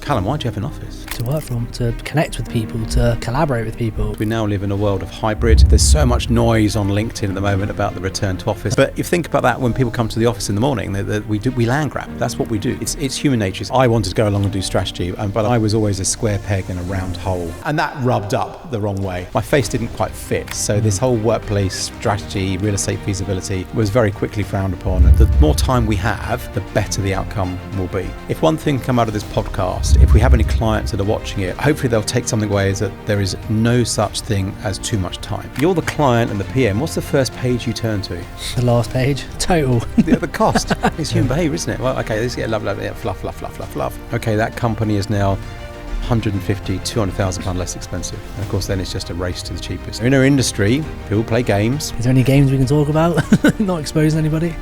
Callum, why do you have an office? To work from, to connect with people, to collaborate with people. We now live in a world of hybrid. There's so much noise on LinkedIn at the moment about the return to office. But if you think about that, when people come to the office in the morning, we land grab. That's what we do. It's human nature. I wanted to go along and do strategy, but I was always a square peg in a round hole. And that rubbed up the wrong way. My face didn't quite fit. So this whole workplace strategy, real estate feasibility was very quickly frowned upon. And the more time we have, the better the outcome will be. If one thing come out of this podcast, if we have any clients that are watching it, hopefully they'll take something away, is that there is no such thing as too much time. You're the client and the PM. What's the first page you turn to? The last page. Total. The cost. It's human behaviour, isn't it? Well, okay, let's get love, fluff. Okay, that company is now 150, 200,000 pound less expensive. And of course, then it's just a race to the cheapest. In our industry, people play games. Is there any games we can talk about? Not exposing anybody.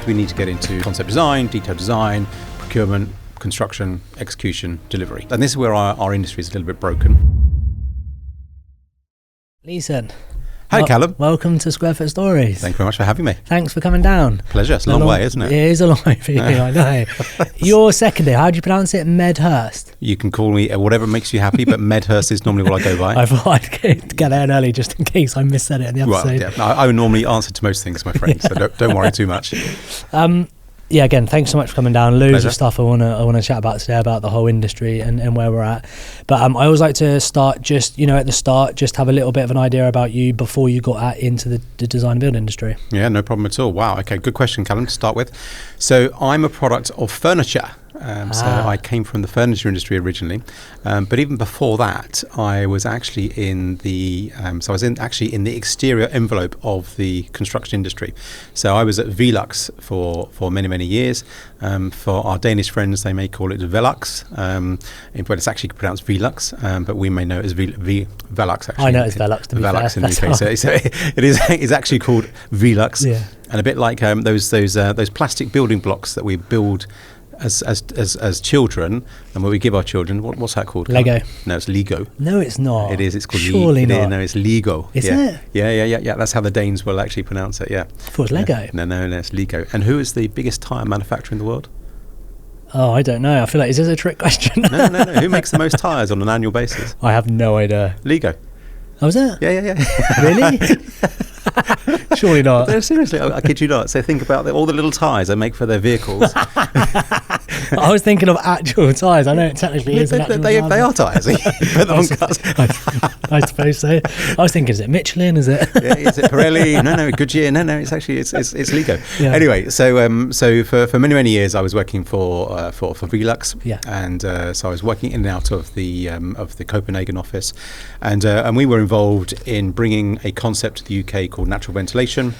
We need to get into concept design, detailed design, procurement, construction, execution, delivery. And this is where our industry is a little bit broken. Leeson. Hi, Callum. Welcome to SQFT-Stories. Thank you very much for having me. Thanks for coming down. Pleasure. It's a long way, isn't it? It is a long way for you, I know. Your second day, how do you pronounce it? Medhurst? You can call me whatever makes you happy, but Medhurst is normally what I go by. I thought I'd get there early just in case I missaid it in the episode. Well, yeah. I would normally answer to most things, my friend, so don't worry too much. Yeah, again, thanks so much for coming down. Loads Pleasure. of stuff I want to chat about today, about the whole industry and where we're at. But I always like to start just, at the start, just have a little bit of an idea about you before you got into the design and build industry. Yeah, no problem at all. Wow. Okay, good question, Callum, to start with. So I'm a product of furniture. So I came from the furniture industry originally, but even before that, I was actually in the in the exterior envelope of the construction industry. So I was at Velux for many years. For our Danish friends, they may call it Velux, but it's actually pronounced Velux, but we may know it as Velux. Actually, I know it's Velux. To be Velux fair. in the UK. So it is actually called Velux, Yeah. and a bit like those plastic building blocks that we build as children, and what we give our children, what's that called? Lego. No, it's Lego. No, it's not. It is. It's called Surely not. No, it's Lego. Isn't it? Yeah. That's how the Danes will actually pronounce it. Yeah. I thought it was Lego. Yeah. No, it's Lego. And who is the biggest tyre manufacturer in the world? Oh, I don't know. I feel like, is this a trick question? No. Who makes the most tyres on an annual basis? I have no idea. Lego. Oh, was it? Yeah. Really? Surely not. No, seriously, I kid you not. So think about all the little tyres they make for their vehicles. I was thinking of actual tyres. I know it technically is an actual they are tyres. I suppose so. I was thinking, is it Michelin? Is it? Yeah, is it Pirelli? No, Goodyear. No, it's actually it's Lego. Yeah. Anyway, so for many years I was working for Velux. Yeah. And so I was working in and out of the Copenhagen office, and we were involved in bringing a concept to the UK called natural ventilation.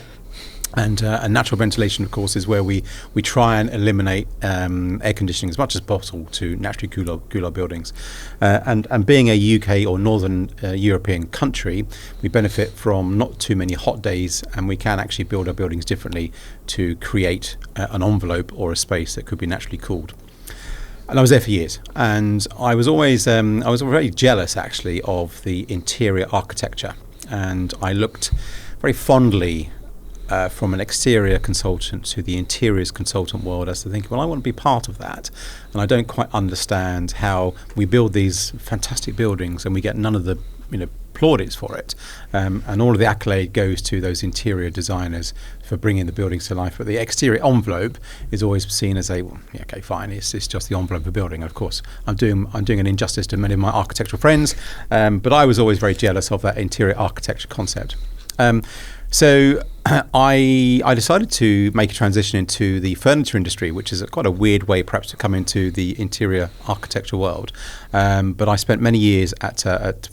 And natural ventilation, of course, is where we try and eliminate air conditioning as much as possible to naturally cool our buildings. And being a UK or Northern European country, we benefit from not too many hot days, and we can actually build our buildings differently to create an envelope or a space that could be naturally cooled. And I was there for years, and I was very jealous actually of the interior architecture, and I looked very fondly from an exterior consultant to the interiors consultant world as to think, well, I want to be part of that. And I don't quite understand how we build these fantastic buildings and we get none of the plaudits for it. And all of the accolade goes to those interior designers for bringing the buildings to life. But the exterior envelope is always seen as okay, fine, it's just the envelope of a building. Of course, I'm doing an injustice to many of my architectural friends, but I was always very jealous of that interior architecture concept. So I decided to make a transition into the furniture industry, which is quite a weird way perhaps to come into the interior architecture world. But I spent many years at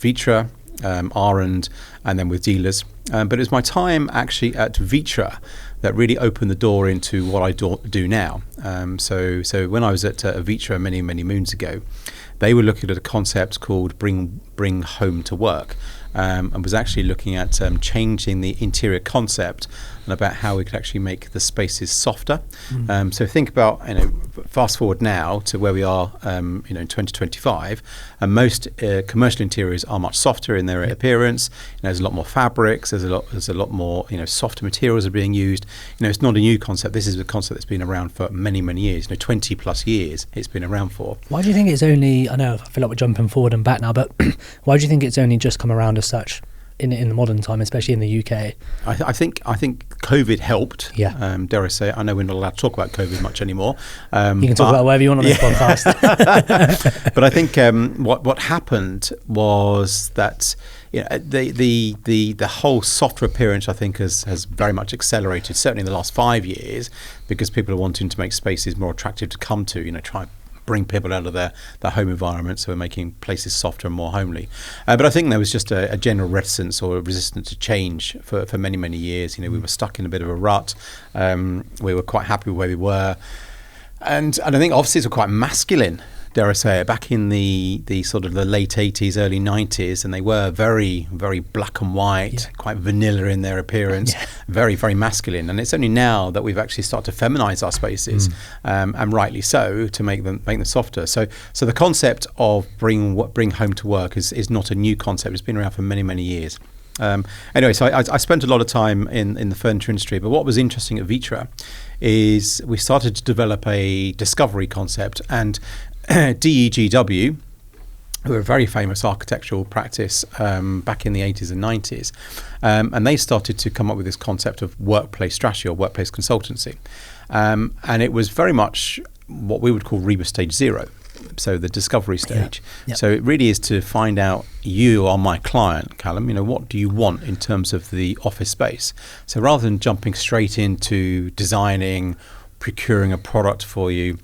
Vitra, Arend, and then with dealers. But it was my time actually at Vitra that really opened the door into what I do now. So when I was at Vitra many moons ago, they were looking at a concept called bring home to work, and was actually looking at changing the interior concept and about how we could actually make the spaces softer. So think about, fast forward now to where we are, in 2025, and most commercial interiors are much softer in their appearance. There's a lot more fabrics. There's a lot more, softer materials are being used. It's not a new concept. This is a concept that's been around for many, many years. 20 plus years it's been around for. Why do you think it's only? I know I feel like we're jumping forward and back now, but why do you think it's only just come around as such in the modern time, especially in the UK? I think COVID helped. Yeah. Dare I say it? I know we're not allowed to talk about COVID much anymore. You can talk about whatever you want on this podcast. But I think what happened was that the whole softer appearance, I think, has very much accelerated, certainly in the last 5 years, because people are wanting to make spaces more attractive to come to. Try and bring people out of their home environment, so we're making places softer and more homely. But I think there was just a general reticence or resistance to change for many, many years. We were stuck in a bit of a rut. We were quite happy with where we were. And I think offices were quite masculine, dare I say it, back in the sort of the late 80s, early 90s, and they were very, very black and white, quite vanilla in their appearance, very, very masculine. And it's only now that we've actually started to feminize our spaces, and rightly so, to make them softer. So the concept of bring home to work is not a new concept. It's been around for many, many years. Anyway, so I spent a lot of time in the furniture industry, but what was interesting at Vitra is we started to develop a discovery concept, and DEGW, who are a very famous architectural practice back in the 80s and 90s, and they started to come up with this concept of workplace strategy or workplace consultancy, and it was very much what we would call RIBA Stage 0, so the discovery stage. So it really is to find out, you are my client, Callum, what do you want in terms of the office space? So rather than jumping straight into designing, procuring a product for you,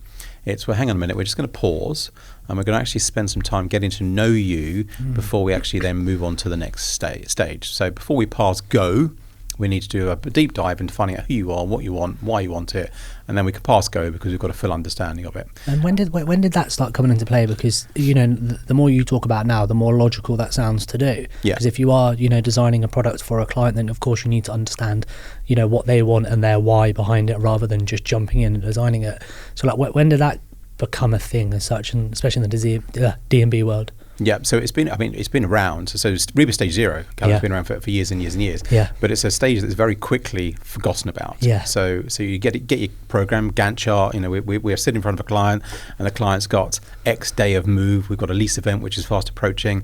it's, well, hang on a minute, we're just going to pause and we're going to actually spend some time getting to know you before we actually then move on to the next stage. So before we pass go, we need to do a deep dive into finding out who you are, what you want, why you want it, and then we can pass go because we've got a full understanding of it. And when did that start coming into play? Because the more you talk about now, the more logical that sounds to do. Because if you are designing a product for a client, then of course you need to understand what they want and their why behind it, rather than just jumping in and designing it. So when did that become a thing as such, and especially in the D&B world? Yeah, so it's been around. So RIBA Stage 0, it's been around for years and years and years. Yeah. But it's a stage that's very quickly forgotten about. Yeah. So you get your program, Gantt chart. We're sitting in front of a client, and the client's got X day of move. We've got a lease event which is fast approaching.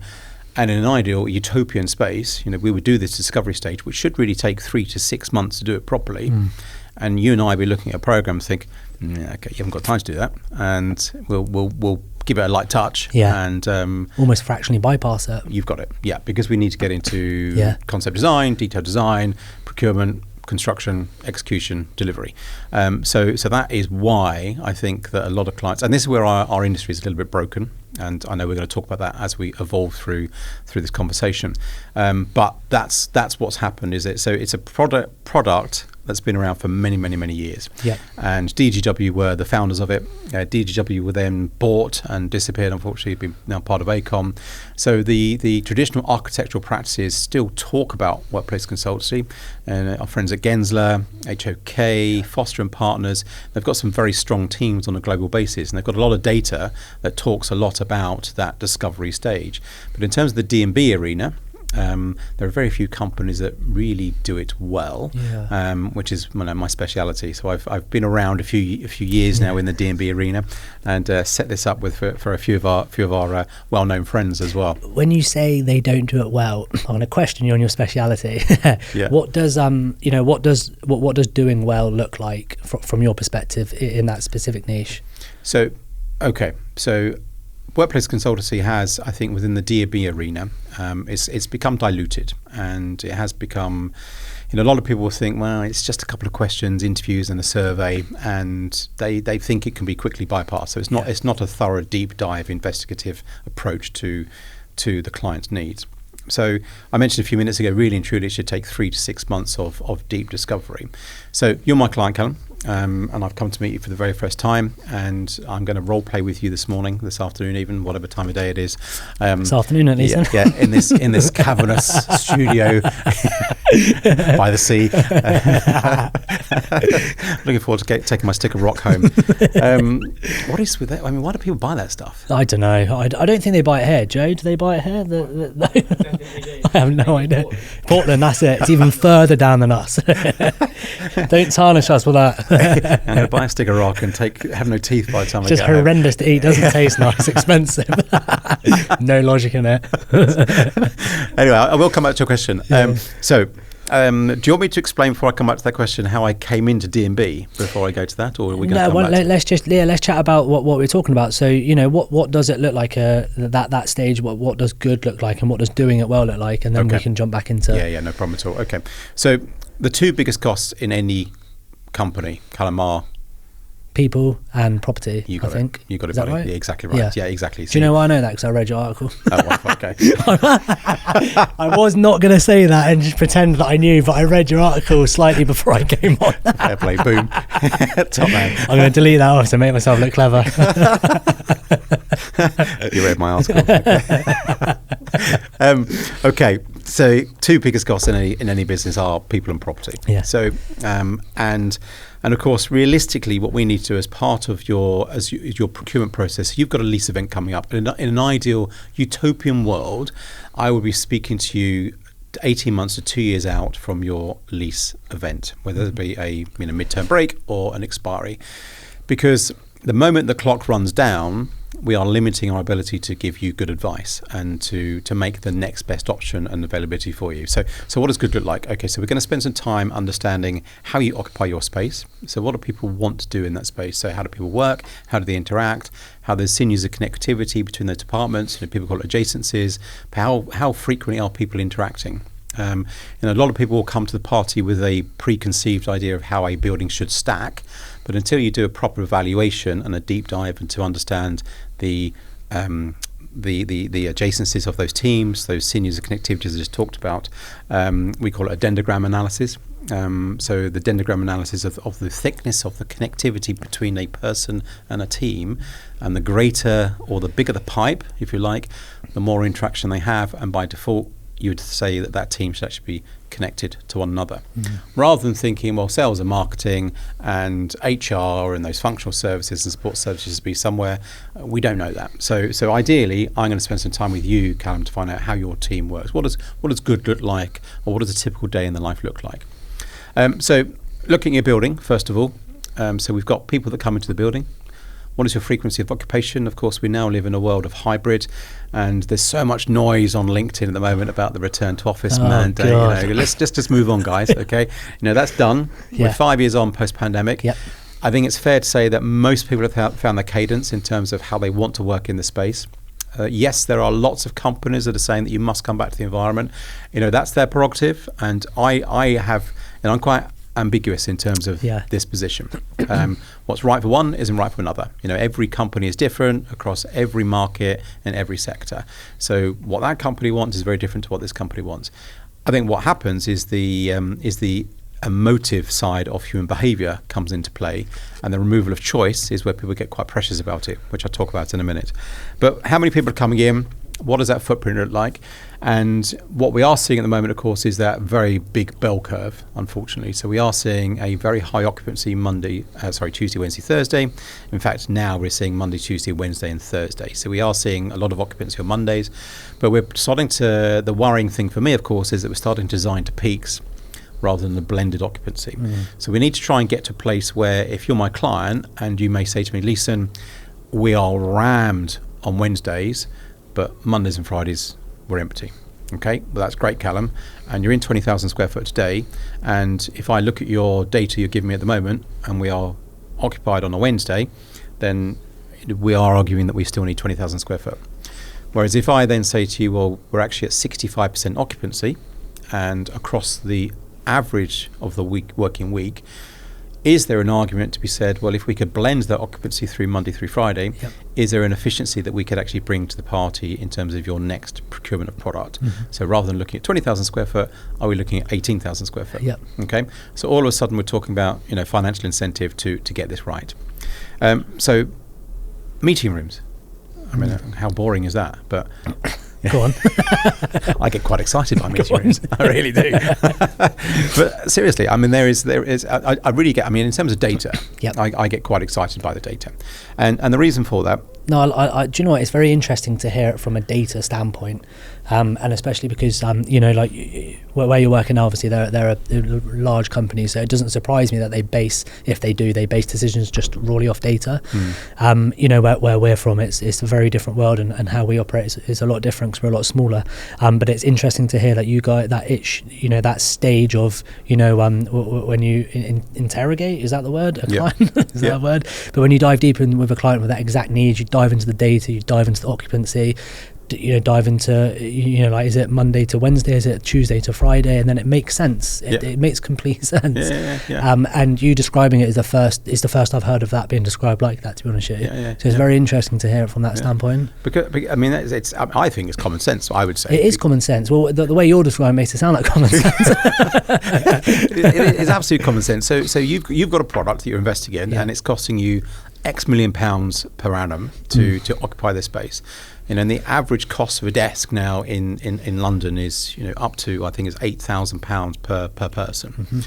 And in an ideal utopian space, we would do this discovery stage, which should really take 3 to 6 months to do it properly. And you and I be looking at a program and think, okay, you haven't got time to do that, and we'll give it a light touch, and almost fractionally bypass it. You've got it, because we need to get into concept design, detailed design, procurement, construction, execution, delivery. So that is why I think that a lot of clients, and this is where our industry is a little bit broken, and I know we're going to talk about that as we evolve through this conversation. But that's what's happened. So it's a product that's been around for many, many, many years. And DGW were the founders of it. DGW were then bought and disappeared, unfortunately, been now part of ACOM. So the traditional architectural practices still talk about workplace consultancy. And our friends at Gensler, HOK, Foster and Partners, they've got some very strong teams on a global basis, and they've got a lot of data that talks a lot about that discovery stage. But in terms of the D&B arena, there are very few companies that really do it well, which is my speciality. So I've been around a few years now in the D&B arena, and set this up for a few of our well-known friends as well. When you say they don't do it well, I'm going to question you on your speciality. What does doing well look like from your perspective in that specific niche? So workplace consultancy has, I think, within the D&B arena, it's become diluted, and it has become, a lot of people think, well, it's just a couple of questions, interviews and a survey, and they think it can be quickly bypassed. So it's not a thorough, deep dive, investigative approach to the client's needs. So I mentioned a few minutes ago, really and truly, it should take 3 to 6 months of deep discovery. So you're my client, Callum. and I've come to meet you for the very first time, and I'm going to role play with you this afternoon, even whatever time of day it is. This afternoon, at least. Yeah, in this cavernous studio by the sea. Looking forward to taking my stick of rock home. What is with that? I mean, why do people buy that stuff? I don't know. I don't think they buy it here. Joe, do they buy it here? I have no idea. Portland, that's it. It's even further down than us. Don't tarnish us with that. I'm going to buy a stick of rock and have no teeth by the time I get just horrendous to eat. Doesn't taste nice. Expensive. No logic in it. Anyway, I will come back to your question. Do you want me to explain before I come back to that question how I came into D&B before I go to that, or are we going to come back? Let's chat about what we're talking about. So, what does it look like that stage? What does good look like, and what does doing it well look like, and then we can jump back into. Yeah, no problem at all. Okay, so the two biggest costs in any company, Callum, are people and property. You got it. You got it, buddy. Right? Yeah, exactly right. Yeah, exactly. Do you know why I know that? Because I read your article. Oh, wonderful. Okay. I was not going to say that and just pretend that I knew, but I read your article slightly before I came on. Fair play. Boom. Top man. I'm going to delete that off to make myself look clever. You read my article. Okay. So two biggest costs in any business are people and property. Yeah. So and of course, realistically, what we need to do as part of your procurement process, you've got a lease event coming up. In an ideal utopian world, I would be speaking to you 18 months to 2 years out from your lease event, whether it be a midterm break or an expiry, because the moment the clock runs down, we are limiting our ability to give you good advice and to make the next best option and availability for you. So what does good look like? Okay, so we're going to spend some time understanding how you occupy your space. So what do people want to do in that space? So how do people work? How do they interact? How there's sinews of connectivity between those departments? People call it adjacencies. How frequently are people interacting? A lot of people will come to the party with a preconceived idea of how a building should stack, but until you do a proper evaluation and a deep dive and to understand the adjacencies of those teams, those sinews of connectivities I just talked about, we call it a dendrogram analysis. So the dendrogram analysis of the thickness of the connectivity between a person and a team, and the greater or the bigger the pipe, if you like, the more interaction they have, and by default you would say that team should actually be connected to one another, rather than thinking, well, sales and marketing and HR and those functional services and support services be somewhere. We don't know that. So ideally, I'm going to spend some time with you, Callum, to find out how your team works. What does good look like, or what does a typical day in the life look like? So looking at your building, first of all, so we've got people that come into the building. What is your frequency of occupation? Of course, we now live in a world of hybrid, and there's so much noise on LinkedIn at the moment about the return to office mandate. Let's just move on, guys. Okay, that's done. We're 5 years on post-pandemic. Yep. I think it's fair to say that most people have found their cadence in terms of how they want to work in the space. Yes, there are lots of companies that are saying that you must come back to the environment. That's their prerogative, and I'm quite ambiguous in terms of this position. What's right for one isn't right for another. Every company is different across every market and every sector. So what that company wants is very different to what this company wants. I think what happens is the emotive side of human behavior comes into play, and the removal of choice is where people get quite precious about it, which I'll talk about in a minute. But how many people are coming in? What does that footprint look like? And what we are seeing at the moment, of course, is that very big bell curve, unfortunately. So we are seeing a very high occupancy Tuesday, Wednesday, Thursday. In fact, now we're seeing Monday, Tuesday, Wednesday, and Thursday. So we are seeing a lot of occupancy on Mondays. But the worrying thing for me, of course, is that we're starting to design to peaks rather than a blended occupancy. So we need to try and get to a place where, if you're my client and you may say to me, Leeson, we are rammed on Wednesdays, but Mondays and Fridays we're empty. Okay, well, that's great, Callum, and you're in 20,000 square foot today, and if I look at your data you're giving me at the moment and we are occupied on a Wednesday, then we are arguing that we still need 20,000 square foot. Whereas if I then say to you, well, we're actually at 65% occupancy, and across the average of the working week, is there an argument to be said, well, if we could blend that occupancy through Monday through Friday, is there an efficiency that we could actually bring to the party in terms of your next procurement of product? So rather than looking at 20,000 square foot, are we looking at 18,000 square foot? Okay. So all of a sudden we're talking about, financial incentive to get this right. So meeting rooms. I mean, how boring is that? But go on. I get quite excited by meeting rooms. I really do. But seriously, I mean, there is. I really get. I mean, in terms of data, I get quite excited by the data, and the reason for that. No, do you know what? It's very interesting to hear it from a data standpoint, and especially because like where you're working now, obviously there are large companies, so it doesn't surprise me that they base decisions just rawly off data. Where we're from, it's a very different world, and how we operate is a lot different because we're a lot smaller. But it's interesting to hear that you guys that stage of when you interrogate, is that the word? A client is that a word? But when you dive deep in with a client with that exact need, you dive into the data, you dive into the occupancy, dive into like, is it Monday to Wednesday, is it Tuesday to Friday, and then it makes sense. It makes complete sense. And you describing it is the first I've heard of that being described like that, to be honest with you. So it's very interesting to hear it from that standpoint. Because I mean, I think it's common sense. I would say it is common sense. Well, the way you're describing makes it sound like common sense. it is absolute common sense. So you've got a product that you're investing in, and it's costing you X million pounds per annum to occupy this space. And the average cost of a desk now in London is up to, I think it's £8,000 per person,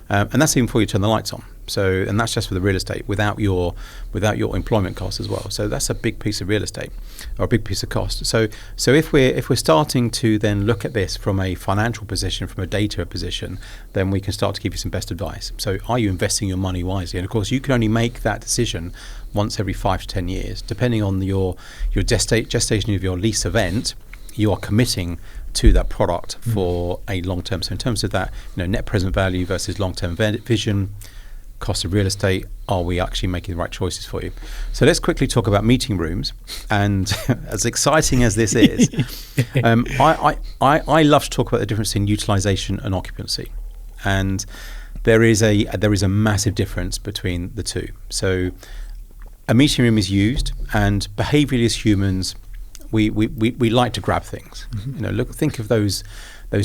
and that's even before you turn the lights on. So, and that's just for the real estate without your employment costs as well. So that's a big piece of real estate, or a big piece of cost. So if we're starting to then look at this from a financial position, from a data position, then we can start to give you some best advice. So are you investing your money wisely? And of course, you can only make that decision once every 5 to 10 years, depending on your gestation of your lease event. You are committing to that product for a long term. So in terms of that, net present value versus long term vision, cost of real estate, are we actually making the right choices for you? So let's quickly talk about meeting rooms. And as exciting as this is, I love to talk about the difference in utilization and occupancy. And there is a massive difference between the two. So a meeting room is used, and behaviourally as humans, we like to grab things. Think of those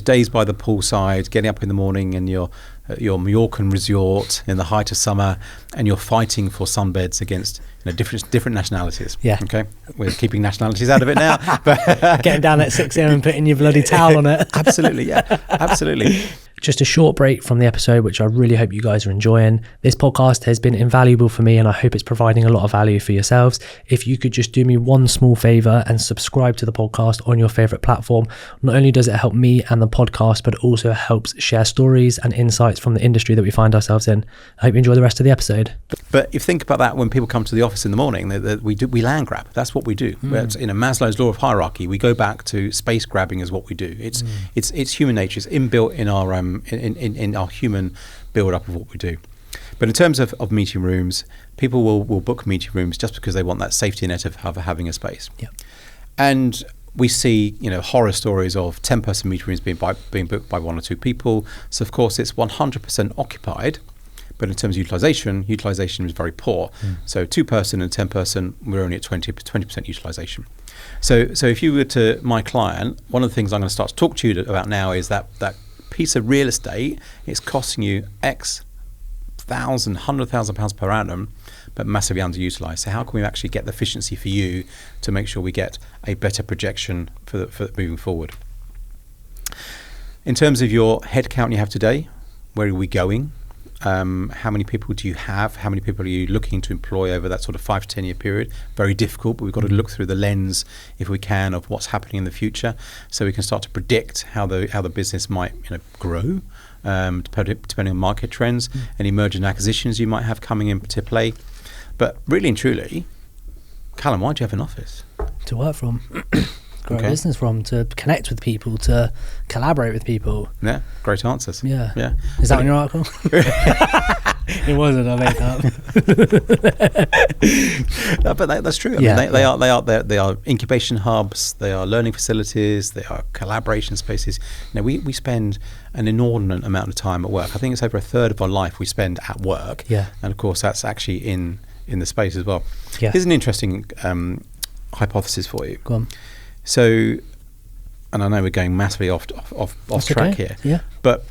days by the poolside, getting up in the morning in your Mallorcan resort in the height of summer, and you're fighting for sunbeds against different nationalities. Okay, we're keeping nationalities out of it now, but getting down at 6 a.m. and putting your bloody towel on it. Absolutely. Just a short break from the episode, which I really hope you guys are enjoying. This podcast has been invaluable for me, and I hope it's providing a lot of value for yourselves. If you could just do me one small favor and subscribe to the podcast on your favorite platform. Not only does it help me and the podcast, but it also helps share stories and insights from the industry that we find ourselves in. I hope you enjoy the rest of the episode. But if you think about that, when people come to the office in the morning, we land grab. That's what we do. Maslow's law of hierarchy. We go back to space grabbing is what we do. It's human nature. It's inbuilt in our in our human build up of what we do. But in terms of meeting rooms, people will book meeting rooms just because they want that safety net of having a space. And we see horror stories of 10-person meeting rooms being booked by 1 or 2 people. So of course it's 100% occupied. But in terms of utilization is very poor. So 2-person and 10-person, we're only at 20% utilization. So if you were to my client, one of the things I'm going to start to talk to you about now is that piece of real estate, it's costing you X £100,000 per annum, but massively underutilized. So how can we actually get the efficiency for you to make sure we get a better projection for moving forward? In terms of your headcount you have today, where are we going? How many people do you have? How many people are you looking to employ over that sort of 5 to 10 year period? Very difficult, but we've got to look through the lens, if we can, of what's happening in the future, so we can start to predict how the business might grow, depending on market trends, any merger and acquisitions you might have coming into play. But really and truly, Callum, why do you have an office? To work from. Grow a business from, to connect with people, to collaborate with people. Yeah, great answers. Yeah. Is that on your article? It wasn't. I made that up. But that's true. I mean, they are incubation hubs. They are learning facilities. They are collaboration spaces. We spend an inordinate amount of time at work. I think it's over a third of our life we spend at work. Yeah. And of course, that's actually in the space as well. Yeah. Here's an interesting hypothesis for you. Go on. So, and I know we're going massively off track here. Yeah. But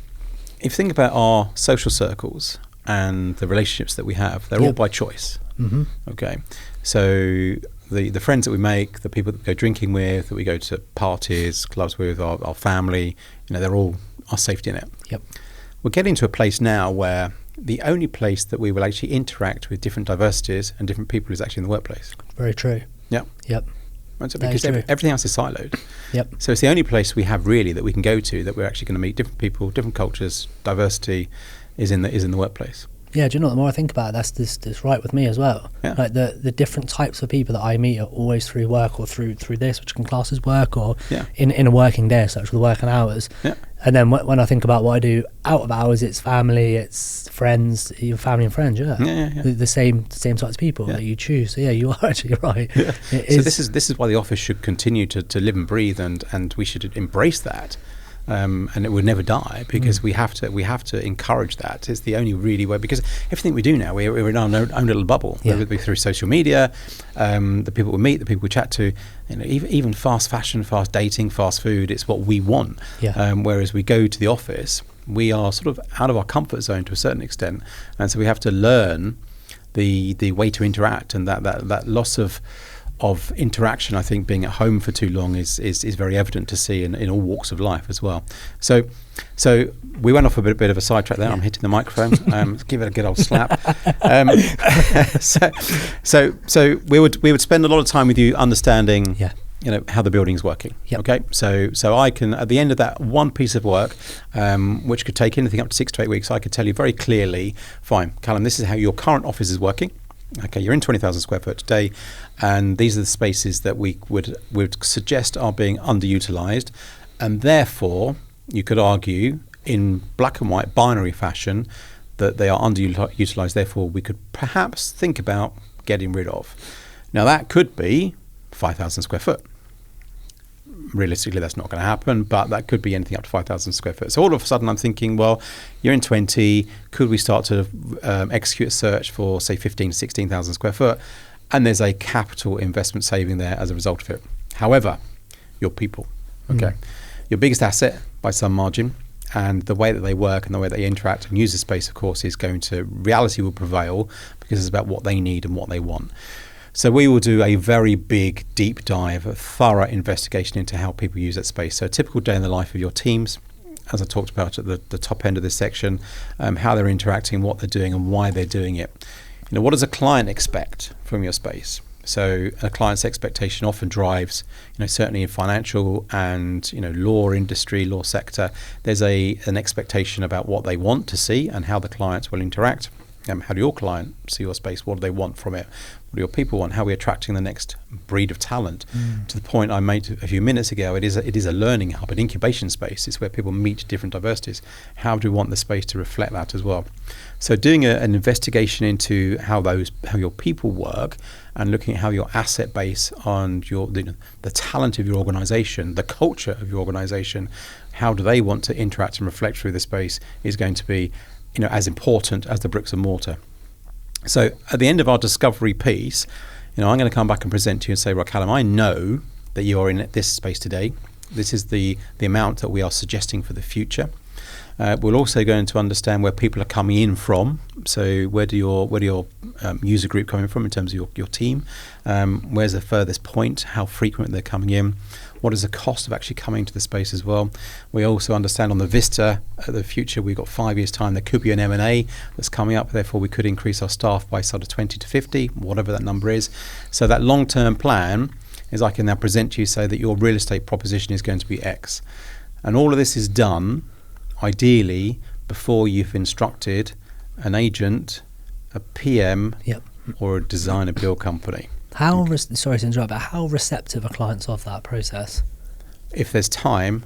if you think about our social circles and the relationships that we have, they're all by choice. Mm-hmm. Okay. So the friends that we make, the people that we go drinking with, that we go to parties, clubs with, our family, they're all our safety net. Yep. We're getting to a place now where the only place that we will actually interact with different diversities and different people is actually in the workplace. Very true. Yeah. Yep. Because everything else is siloed. Yep. So it's the only place we have really that we can go to that we're actually going to meet different people, different cultures, diversity is in the workplace. Yeah, do you know what, the more I think about it, that's right with me as well. Yeah. Like the different types of people that I meet are always through work or through this, which can class as work, or in a working day, such as the working hours. Yeah. And then when I think about what I do out of hours, it's family, it's friends, even family and friends. Yeah. The same types of people that you choose. So you are actually right. Yeah. So this is why the office should continue to live and breathe, and we should embrace that. And it would never die, because we have to encourage that. It's the only really way, because everything we do now, we're in our own little bubble. Whether it be through social media, the people we meet, the people we chat to, even fast fashion, fast dating, fast food. It's what we want. Yeah. Whereas we go to the office, we are sort of out of our comfort zone to a certain extent, and so we have to learn the way to interact, and that loss of interaction, I think, being at home for too long is very evident to see in all walks of life as well. So we went off a bit of a sidetrack there. I'm hitting the microphone. Let's give it a good old slap. So we would spend a lot of time with you understanding how the building's working. Yep. Okay, so I can, at the end of that one piece of work, which could take anything up to 6 to 8 weeks, I could tell you very clearly, fine, Callum, this is how your current office is working. Okay, you're in 20,000 square foot today, and these are the spaces that we would suggest are being underutilized, and therefore you could argue in black and white binary fashion that they are underutilized, therefore we could perhaps think about getting rid of. Now that could be 5,000 square foot. Realistically, that's not going to happen, but that could be anything up to 5,000 square foot. So all of a sudden I'm thinking, well, you're in 20, could we start to execute a search for, say, 15, 16,000 square foot? And there's a capital investment saving there as a result of it. However, your people, okay? Your biggest asset by some margin, and the way that they work and the way they interact and use the space, of course, reality will prevail, because it's about what they need and what they want. So we will do a very big, deep dive, a thorough investigation into how people use that space. So a typical day in the life of your teams, as I talked about at the top end of this section, how they're interacting, what they're doing, and why they're doing it. What does a client expect from your space? So a client's expectation often drives, certainly in financial and law industry, law sector, there's an expectation about what they want to see and how the clients will interact. How do your client see your space? What do they want from it? What do your people want? How are we attracting the next breed of talent? To the point I made a few minutes ago, it is a learning hub, an incubation space. It's where people meet different diversities. How do we want the space to reflect that as well? So doing an investigation into how your people work, and looking at how your asset base and the talent of your organization, the culture of your organization, how do they want to interact and reflect through the space, is going to be as important as the bricks and mortar. So at the end of our discovery piece, I'm going to come back and present to you and say, right, Callum, I know that you are in this space today. This is the amount that we are suggesting for the future. We'll also go into understand where people are coming in from. So where do your user group coming from in terms of your team? Where's the furthest point? How frequent they're coming in? What is the cost of actually coming to the space as well? We also understand on the vista of the future, we've got 5 years' time, there could be an M&A that's coming up. Therefore, we could increase our staff by sort of 20 to 50, whatever that number is. So that long-term plan is I can now present to you, say that your real estate proposition is going to be X. And all of this is done, ideally, before you've instructed an agent, a PM, or a designer build company. Sorry to interrupt, but how receptive are clients of that process? If there's time,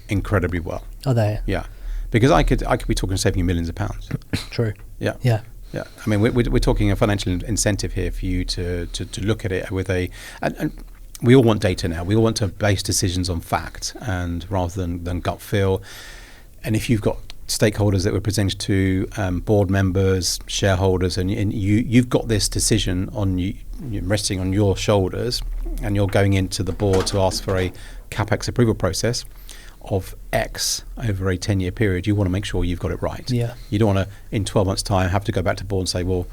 incredibly well. Are they? Yeah, because I could be talking saving you millions of pounds. True. Yeah. Yeah. Yeah. I mean, we're talking a financial incentive here for you to look at it with and we all want data now. We all want to base decisions on fact and rather than gut feel. And if you've got stakeholders that we're presenting to, board members, shareholders, and you've got this decision on you resting on your shoulders, and you're going into the board to ask for a CapEx approval process of X over a 10-year period, you want to make sure you've got it right. Yeah. You don't want to, in 12 months' time, have to go back to board and say, well,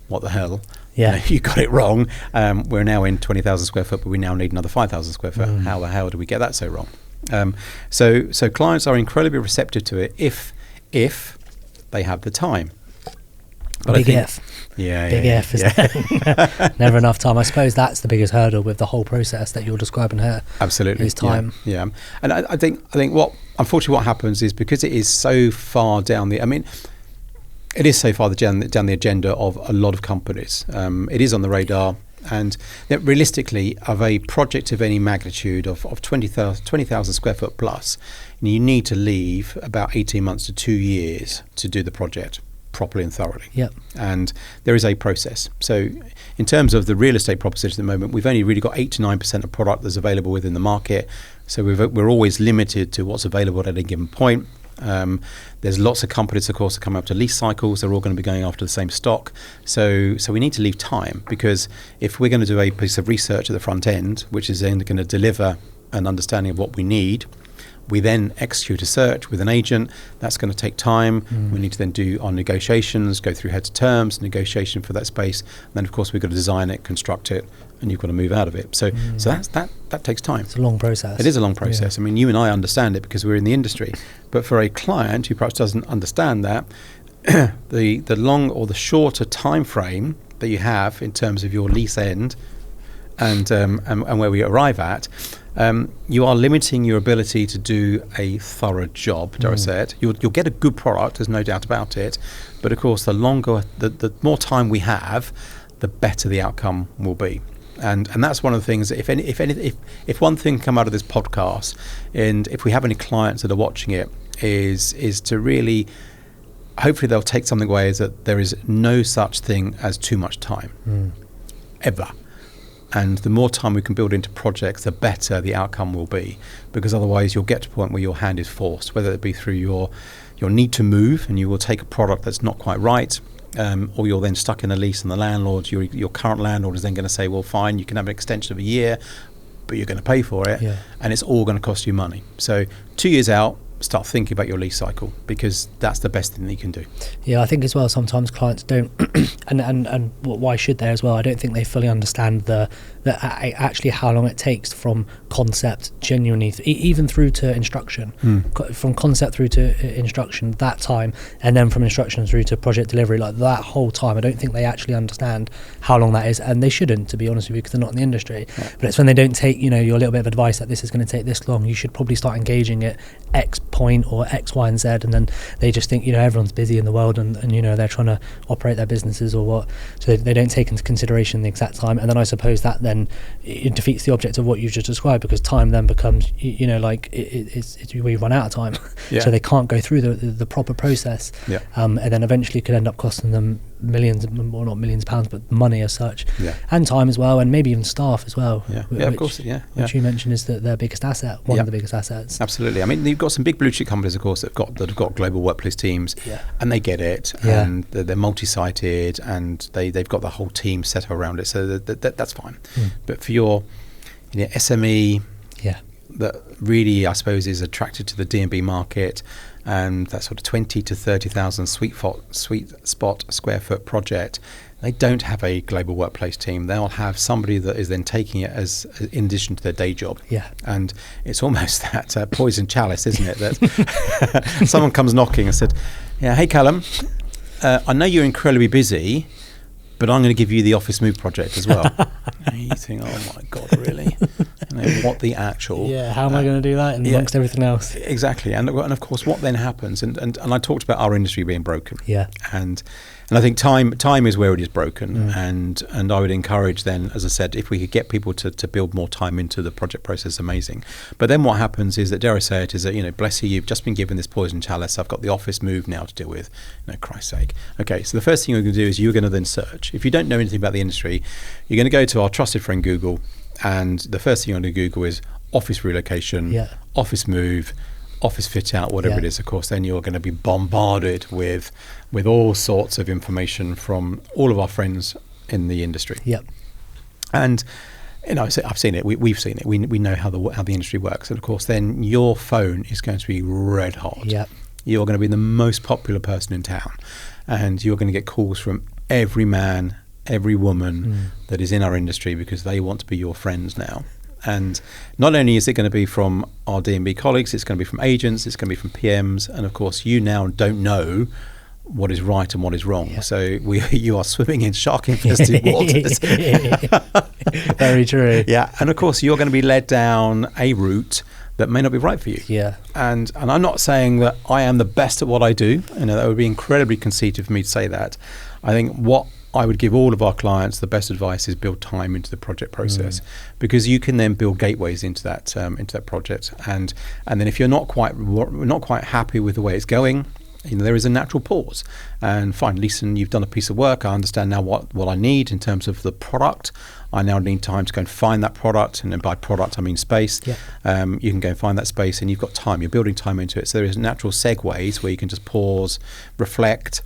what the hell? Yeah. You got it wrong. We're now in 20,000 square foot, but we now need another 5,000 square foot. How the hell do we get that so wrong? So clients are incredibly receptive to it if they have the time. But Big if. Yeah. Big if. Yeah. Never enough time. I suppose that's the biggest hurdle with the whole process that you're describing here. Absolutely. Is time. Yeah. And I think what happens is because it is so far down it is so far down the agenda of a lot of companies. It is on the radar, and realistically, of a project of any magnitude of 20,000 square foot plus, you need to leave about 18 months to 2 years to do the project properly and thoroughly. Yep. And there is a process. So in terms of the real estate proposition at the moment, we've only really got 8 to 9% of product that's available within the market. So we're always limited to what's available at any given point. There's lots of companies, of course, that come up to lease cycles. They're all going to be going after the same stock. So we need to leave time, because if we're going to do a piece of research at the front end, which is then going to deliver an understanding of what we need, we then execute a search with an agent. That's going to take time. We need to then do our negotiations, go through heads of terms, negotiation for that space. And then, of course, we've got to design it, construct it, and you've got to move out of it. So that takes time. It's a long process. It is a long process. Yeah. I mean, you and I understand it because we're in the industry. But for a client who perhaps doesn't understand that, the long or the shorter time frame that you have in terms of your lease end and where we arrive at, you are limiting your ability to do a thorough job, dare I say it. You'll get a good product, there's no doubt about it. But of course, the more time we have, the better the outcome will be. And that's one of the things. If one thing come out of this podcast, and if we have any clients that are watching it, is to really, hopefully they'll take something away, is that there is no such thing as too much time, ever. And the more time we can build into projects, the better the outcome will be, because otherwise you'll get to a point where your hand is forced, whether it be through your need to move, and you will take a product that's not quite right, or you're then stuck in a lease, and the landlord, your current landlord, is then going to say, well, fine, you can have an extension of a year, but you're going to pay for it, and it's all going to cost you money. So 2 years out, start thinking about your lease cycle, because that's the best thing that you can do. Yeah, I think as well, sometimes clients don't, and why should they as well? I don't think they fully understand actually how long it takes from concept, genuinely, even through to instruction, from concept through to instruction, that time, and then from instruction through to project delivery, like that whole time. I don't think they actually understand how long that is, and they shouldn't, to be honest with you, because they're not in the industry. Right. But it's when they don't take, your little bit of advice that this is going to take this long, you should probably start engaging at X point or X, Y, and Z, and then they just think, everyone's busy in the world, and they're trying to operate their businesses or what, so they don't take into consideration the exact time. And then I suppose that then it defeats the object of what you've just described, because time then becomes, we run out of time. So they can't go through the proper process, and then eventually could end up costing them millions, or not millions of pounds, but money as such, and time as well, and maybe even staff as well. Of course. Which you mentioned is their biggest asset, one of the biggest assets. Absolutely. I mean, you've got some big blue chip companies, of course, that have got global workplace teams, and they get it, and they're multi-sited, and they've got the whole team set around it, so that's fine. But for your SME, that really, I suppose, is attracted to the D&B market, and that sort of 20 to 30,000 sweet spot square foot project, they don't have a global workplace team. They'll have somebody that is then taking it as in addition to their day job. And it's almost that poison chalice, isn't it? That someone comes knocking and said, hey Callum, I know you're incredibly busy, but I'm going to give you the office move project as well. And you think, oh my God, really? What the actual? How am I going to do that amongst everything else? Exactly. And of course, what then happens, and I talked about our industry being broken. And I think time is where it is broken, and I would encourage then, as I said, if we could get people to build more time into the project process, amazing. But then what happens is that, dare I say it, is that, you know, bless you, you've just been given this poison chalice. I've got the office move now to deal with. No, Christ's sake. Okay, so the first thing you're going to do is you're going to then search. If you don't know anything about the industry, you're going to go to our trusted friend Google, and the first thing you're going to Google is office relocation, office move, office fit out, whatever it is. Of course, then you're going to be bombarded with all sorts of information from all of our friends in the industry. And you know, I've seen it. We've seen it. We know how the industry works. And of course, then your phone is going to be red hot. You're going to be the most popular person in town, and you're going to get calls from every man, every woman that is in our industry, because they want to be your friends now. And not only is it going to be from our D&B colleagues, it's going to be from agents, it's going to be from PMs, and of course you now don't know what is right and what is wrong. So you are swimming in shark-infested waters. Very true. And of course you're going to be led down a route that may not be right for you. And I'm not saying that I am the best at what I do. You know, that would be incredibly conceited for me to say that. I think what I would give all of our clients the best advice is build time into the project process, because you can then build gateways into that project, and then if you're not quite happy with the way it's going, you know, there is a natural pause. And fine, Leeson, you've done a piece of work. I understand now what I need in terms of the product. I now need time to go and find that product, and then by product I mean space. You can go and find that space, and you've got time. You're building time into it. So there is natural segues where you can just pause, reflect.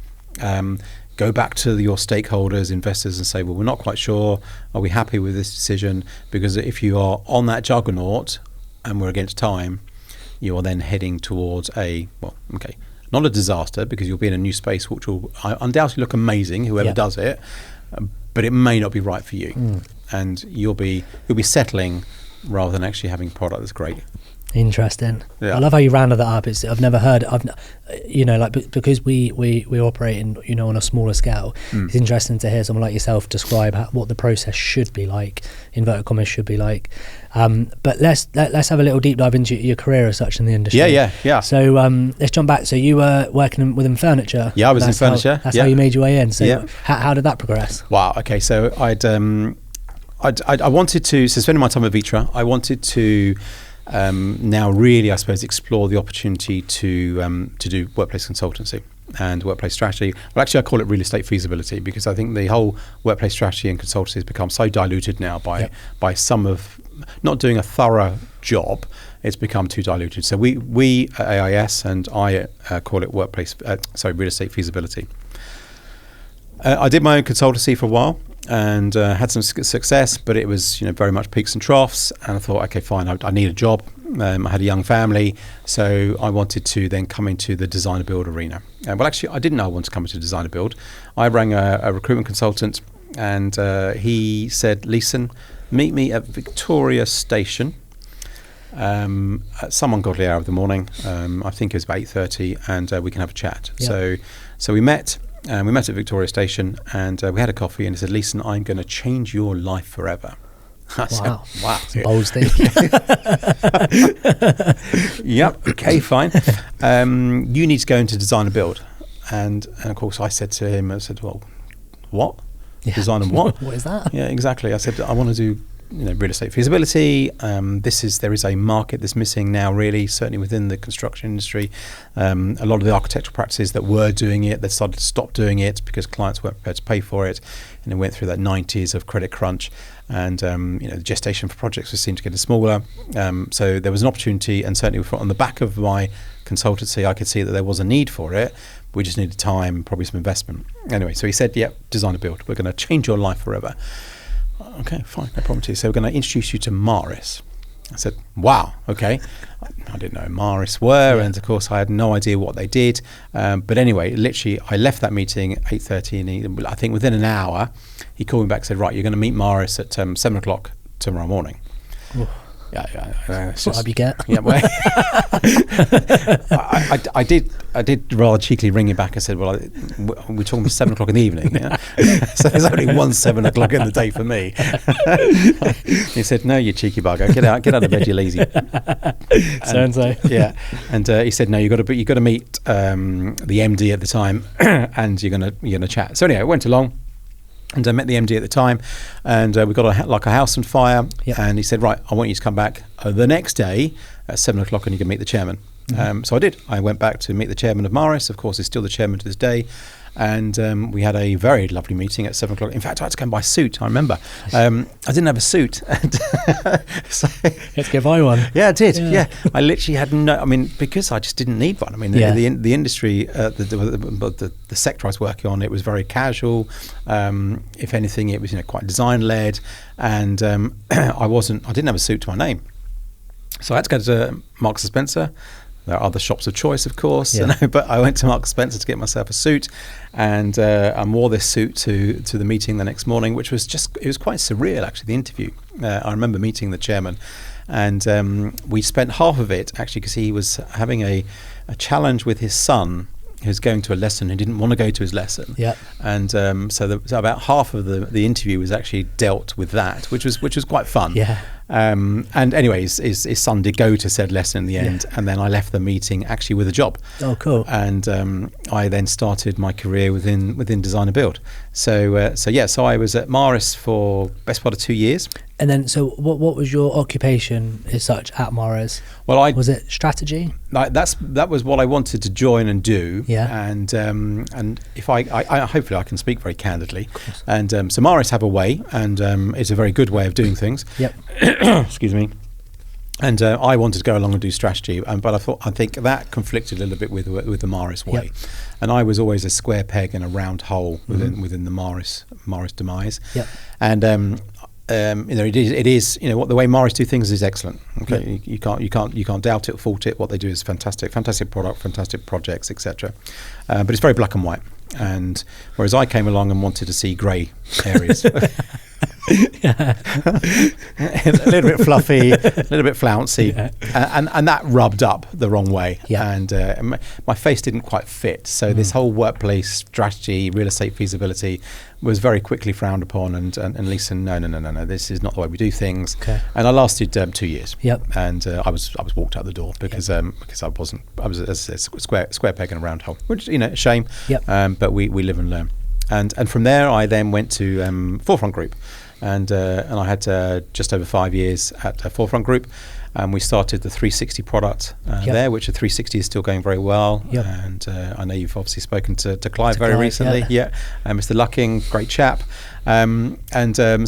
Go back to your stakeholders, investors, and say, well, we're not quite sure. Are we happy with this decision? Because if you are on that juggernaut and we're against time, you are then heading towards not a disaster, because you'll be in a new space which will undoubtedly look amazing, whoever does it, but it may not be right for you. And you'll be settling rather than actually having a product that's great. Interesting. I love how you rounded that up. I've never heard. Because we operate in, on a smaller scale. It's interesting to hear someone like yourself describe what the process should be like. Inverted commas should be like. But let's have a little deep dive into your career as such in the industry. So let's jump back. So you were working within furniture. I was in furniture. That's how you made your way in. So how did that progress? Wow. Okay. So I wanted to. So spending my time at Vitra, I wanted to. Now really, I suppose, explore the opportunity to do workplace consultancy and workplace strategy. Well, actually I call it real estate feasibility, because I think the whole workplace strategy and consultancy has become so diluted now by some of not doing a thorough job. It's become too diluted. So we at AIS, and I call it real estate feasibility. I did my own consultancy for a while, and had some success, but it was very much peaks and troughs. And I thought, okay, fine, I need a job. I had a young family, so I wanted to then come into the designer build arena. Well, actually, I didn't know I wanted to come into designer build. I rang a recruitment consultant, and he said, "Leeson, meet me at Victoria Station at some ungodly hour of the morning. I think it was about 8:30, and we can have a chat." So we met. We met at Victoria Station, and we had a coffee, and he said, "Leeson, I'm going to change your life forever." I said, wow. Bold statement. Yep, okay, fine. You need to go into design and build. And of course I said to him, well, what? Design and what? What is that? Yeah, exactly. I said, I want to do real estate feasibility. There is a market that's missing now, really, certainly within the construction industry. A lot of the architectural practices that were doing it, they started to stop doing it because clients weren't prepared to pay for it, and it went through that 90s of credit crunch, and the gestation for projects seemed to get smaller. So there was an opportunity, and certainly on the back of my consultancy, I could see that there was a need for it. We just needed time, probably some investment. Anyway, so he said, "Yeah, design and build. We're going to change your life forever." Okay, fine, no problem to you. So we're going to introduce you to Maximise. I said, wow, okay. I didn't know who Maximise were, and of course I had no idea what they did. But anyway, literally, I left that meeting at 8:30, and I think within an hour, he called me back and said, "Right, you're going to meet Maximise at 7 o'clock tomorrow morning." Yeah. It's What you get? Yeah, well, I did rather cheekily ring him back. I said, well, we're talking about 7 o'clock in the evening. Yeah? So there's only one 7 o'clock in the day for me. He said, no, you cheeky bugger, get out of bed, you lazy. So-and-so. Yeah. And he said, no, you got to meet the MD at the time, and you're gonna chat. So anyway, I went along. And I met the MD at the time, and we got a house on fire. Yep. And he said, right, I want you to come back the next day at 7 o'clock and you can meet the chairman. So I did. I went back to meet the chairman of Maximise. Of course, he's still the chairman to this day. And we had a very lovely meeting at 7 o'clock. In fact, I had to go and buy a suit, I remember. I didn't have a suit. So, let's go buy one. Yeah, I did. Yeah. I literally had because I just didn't need one. I mean, the industry, the sector I was working on, it was very casual. If anything, it was quite design-led. And I didn't have a suit to my name. So I had to go to Marks & Spencer. There are other shops of choice, of course, but I went to Marks & Spencer to get myself a suit, and I wore this suit to the meeting the next morning, which was it was quite surreal, actually, the interview. I remember meeting the chairman, and we spent half of it, actually, because he was having a challenge with his son, who was going to a lesson, who didn't want to go to his lesson. Yeah. And so about half of the interview was actually dealt with that, which was quite fun. Yeah. And anyways, his son did go to said lesson in the end, and then I left the meeting actually with a job. Oh, cool. And I then started my career within design and build. So I was at Maximise for best part of 2 years. And then, so what was your occupation as such at Maximise? Well, was it strategy? That was what I wanted to join and do. Yeah. And if I hopefully I can speak very candidly. And so Maximise have a way, and it's a very good way of doing things. Yep. Excuse me. And I wanted to go along and do strategy, but I think that conflicted a little bit with the Maximise way. Yep. And I was always a square peg in a round hole within the Maximise demise. Yep. And it is what the way Maximise do things is excellent. Okay, yep. you can't doubt it, fault it. What they do is fantastic product, fantastic projects, etc. But it's very black and white. And whereas I came along and wanted to see grey areas. A little bit fluffy, a little bit flouncy, and that rubbed up the wrong way. And my face didn't quite fit. So this whole workplace strategy, real estate feasibility was very quickly frowned upon. And Leeson, no, this is not the way we do things. Okay. And I lasted 2 years. Yep. And I was walked out the door because I was, as I said, square peg in a round hole, which a shame. Yep. But we live and learn. And from there, I then went to Forefront Group. And I had just over 5 years at Forefront Group, and we started the 360 product there, which the 360 is still going very well. Yep. And I know you've obviously spoken to Clive very recently. Yeah. Mr. Lucking, great chap. And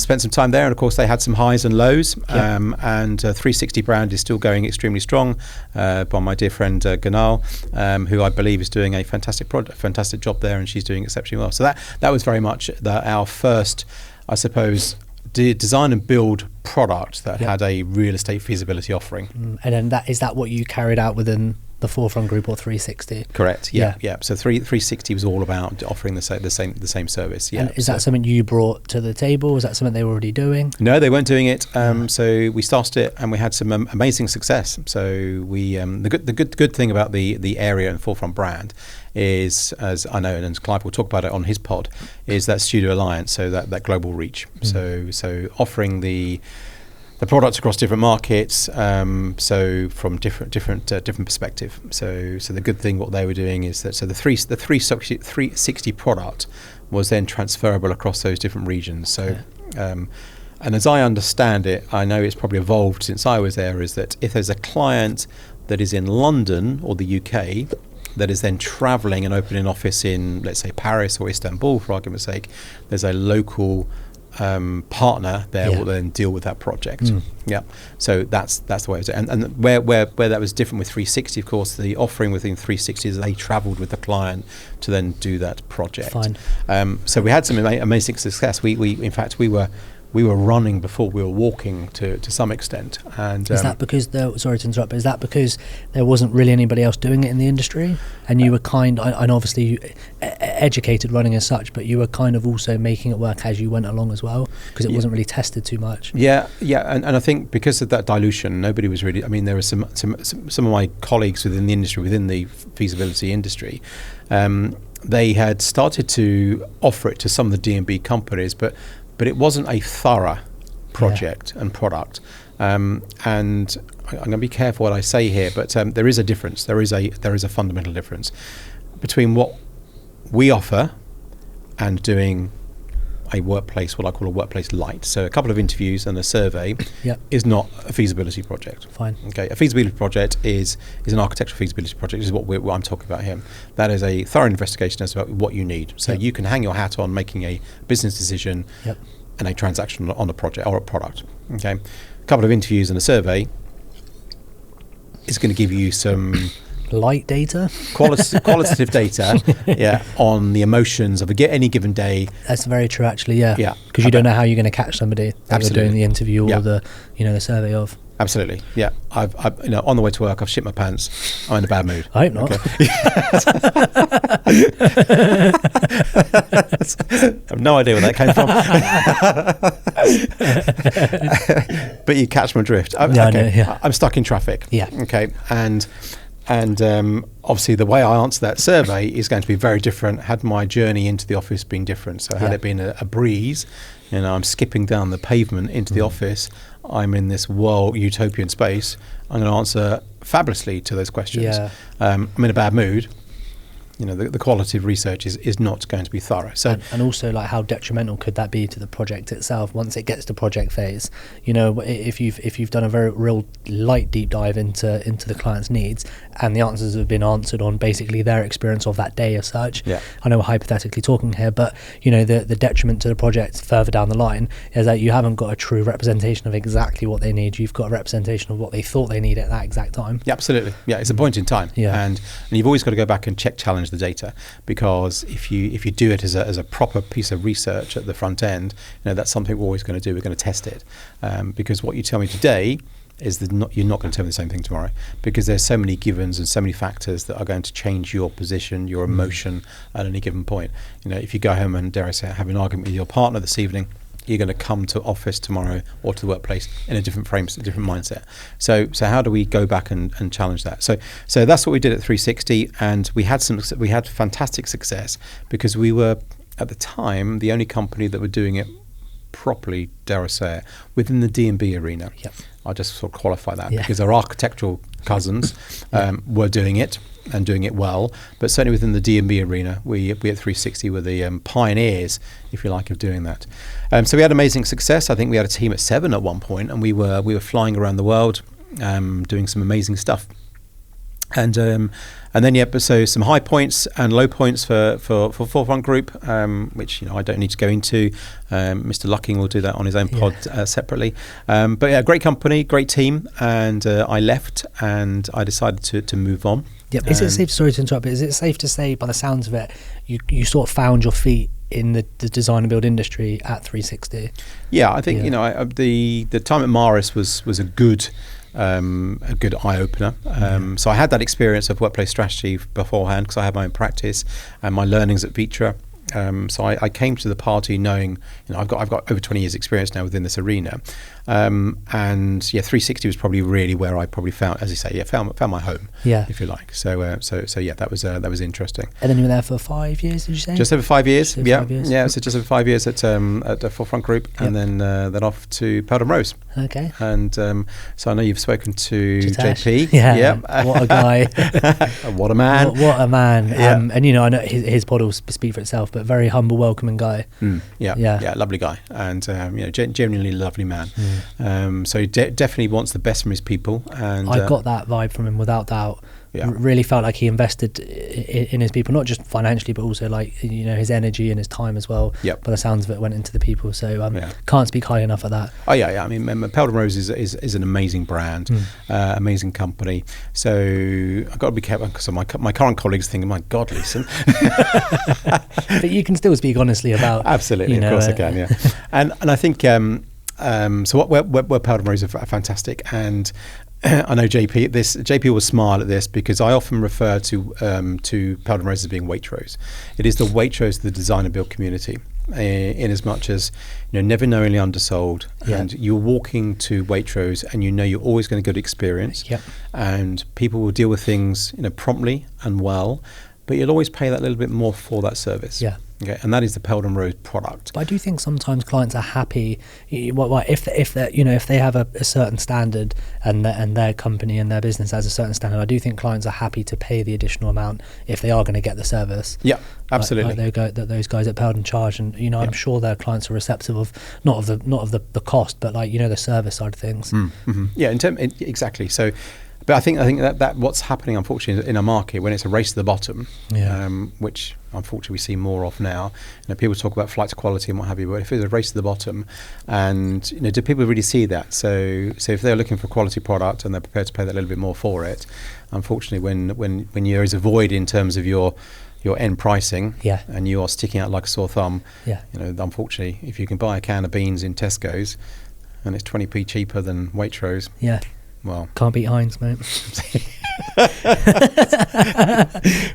spent some time there, and of course they had some highs and lows. And 360 brand is still going extremely strong by my dear friend Ganal, who I believe is doing a fantastic job there, and she's doing exceptionally well. So that was very much our first, I suppose, design and build product that had a real estate feasibility offering. And then is that what you carried out within the Forefront Group, or 360? Correct. Yeah. So 360 was all about offering the same service. Yeah. And is that something you brought to the table? Was that something they were already doing? No, they weren't doing it. So we started it, and we had some amazing success. So we the good thing about the area and Forefront brand is, as I know, and Clive will talk about it on his pod, is that Studio Alliance, so that global reach. So offering the products across different markets, so from different perspective. So the good thing what they were doing is that the 360 product was then transferable across those different regions. So and as I understand it, I know it's probably evolved since I was there, is that if there's a client that is in London or the UK that is then travelling and opening an office in, let's say, Paris or Istanbul, for argument's sake, there's a local partner there will then deal with that project. So that's the way it was. And where that was different with 360, of course, the offering within 360 is they travelled with the client to then do that project. Fine. So we had some amazing success. We in fact we were we were running before we were walking to some extent. And is that because sorry to interrupt, but is that because there wasn't really anybody else doing it in the industry, and you were and obviously you educated running as such, but you were kind of also making it work as you went along as well, because it wasn't really tested too much? And I think because of that dilution, nobody was really, I mean, there were some of my colleagues within the industry, within the feasibility industry, they had started to offer it to some of the D&B companies, but it wasn't a thorough project and product. And I'm going to be careful what I say here, but there is a difference. There is a fundamental difference between what we offer and doing a workplace, what I call a workplace light. So a couple of interviews and a survey is not a feasibility project. Fine. Okay, a feasibility project is an architectural feasibility project. This is what I'm talking about here. That is a thorough investigation as to what you need. So you can hang your hat on making a business decision and a transaction on a project or a product. Okay, a couple of interviews and a survey is going to give you some light data, qualitative data, on the emotions of any given day. That's very true, actually. Because you don't know how you're going to catch somebody that you're doing the interview or the survey of. Absolutely, yeah. I've on the way to work, I've shit my pants. I'm in a bad mood. I hope not. Okay. I have no idea where that came from. But you catch my drift. I'm stuck in traffic. Yeah. Okay, and obviously the way I answer that survey is going to be very different had my journey into the office been different. So had it been a breeze, I'm skipping down the pavement into the office, I'm in this world utopian space, I'm going to answer fabulously to those questions. I'm in a bad mood. The quality of research is not going to be thorough. So and also, like, how detrimental could that be to the project itself once it gets to project phase? If you've done a very real light deep dive into the client's needs, and the answers have been answered on basically their experience of that day as such. I know we're hypothetically talking here, but the detriment to the project further down the line is that you haven't got a true representation of exactly what they need. You've got a representation of what they thought they need at that exact time. Yeah, absolutely. Yeah, it's a point in time. And you've always got to go back and challenge the data, because if you do it as a proper piece of research at the front end, that's something we're always going to do. We're going to test it, because what you tell me today is that you're not going to tell me the same thing tomorrow, because there's so many givens and so many factors that are going to change your position, your emotion at any given point. If you go home and, dare I say, have an argument with your partner this evening, you're going to come to office tomorrow or to the workplace in a different frame, a different mindset. So how do we go back and challenge that? So that's what we did at 360, and we had fantastic success, because we were at the time the only company that were doing it properly, dare I say it, within the D&B arena. I'll just sort of qualify that, because our architectural cousins were doing it and doing it well, but certainly within the D&B arena, we at 360 were the pioneers, if you like, of doing that. So we had amazing success. I think we had a team at 7 at one point, and we were flying around the world, doing some amazing stuff. And then so some high points and low points for Forefront Group, which I don't need to go into. Mr. Lucking will do that on his own pod separately. But yeah, great company, great team, and I left and I decided to move on. Yep. Is it safe? Sorry to interrupt. But is it safe to say, by the sounds of it, you sort of found your feet in the design and build industry at 360? Yeah, I think the time at Maris was a good eye opener. So I had that experience of workplace strategy beforehand, because I had my own practice and my learnings at Vitra. So I came to the party knowing, I've got over 20 years experience now within this arena. And 360 was probably really where I probably found, as you say, found my home, if you like. So that was interesting. And then you were there for 5 years, did you say? Just over 5 years. So 5 years. So just over 5 years at the Forefront Group, and then off to Peldham Rose. Okay. And so I know you've spoken to Jitesh. JP. Yeah. What a guy. What a man. What a man. And I know his pod will speak for itself, but very humble, welcoming guy. Yeah, lovely guy, and genuinely lovely man. So he definitely wants the best from his people, and I got that vibe from him without doubt. really felt like he invested in his people, not just financially, but also like, you know, his energy and his time as well. Yep. By the sounds of it, went into the people. So can't speak high enough of that. Oh yeah. I mean, Peldon Rose is an amazing brand, amazing company. So I've got to be careful because my current colleagues think, my God, Leeson. But you can still speak honestly about. Absolutely, of course I can. Yeah, and I think so. What Peldon Rose are fantastic, and I know JP will smile at this because I often refer to Peldon Rose as being Waitrose. It is the Waitrose of the design and build community, in as much as, you know, never knowingly undersold, and you're walking to Waitrose and you know you're always going to get a good experience, and people will deal with things, you know, promptly and well, but you'll always pay that little bit more for that service. Yeah. Okay, and that is the Peldon Rose product. But I do think sometimes clients are happy if they have a certain standard and their company and their business has a certain standard. I do think clients are happy to pay the additional amount if they are going to get the service. Yeah, absolutely. Like those guys at Peldon charge, and you know, I'm sure their clients are receptive of not of the cost, but like, you know, the service side of things. Mm-hmm. Yeah, exactly. So. But I think that what's happening, unfortunately, in our market when it's a race to the bottom, which unfortunately we see more of now. You know, people talk about flight to quality and what have you, but if it's a race to the bottom, and you know, do people really see that? So if they're looking for a quality product and they're prepared to pay that little bit more for it, unfortunately, when there is a void in terms of your end pricing, and you are sticking out like a sore thumb, you know, unfortunately, if you can buy a can of beans in Tesco's and it's 20p cheaper than Waitrose, well, can't beat Heinz, mate.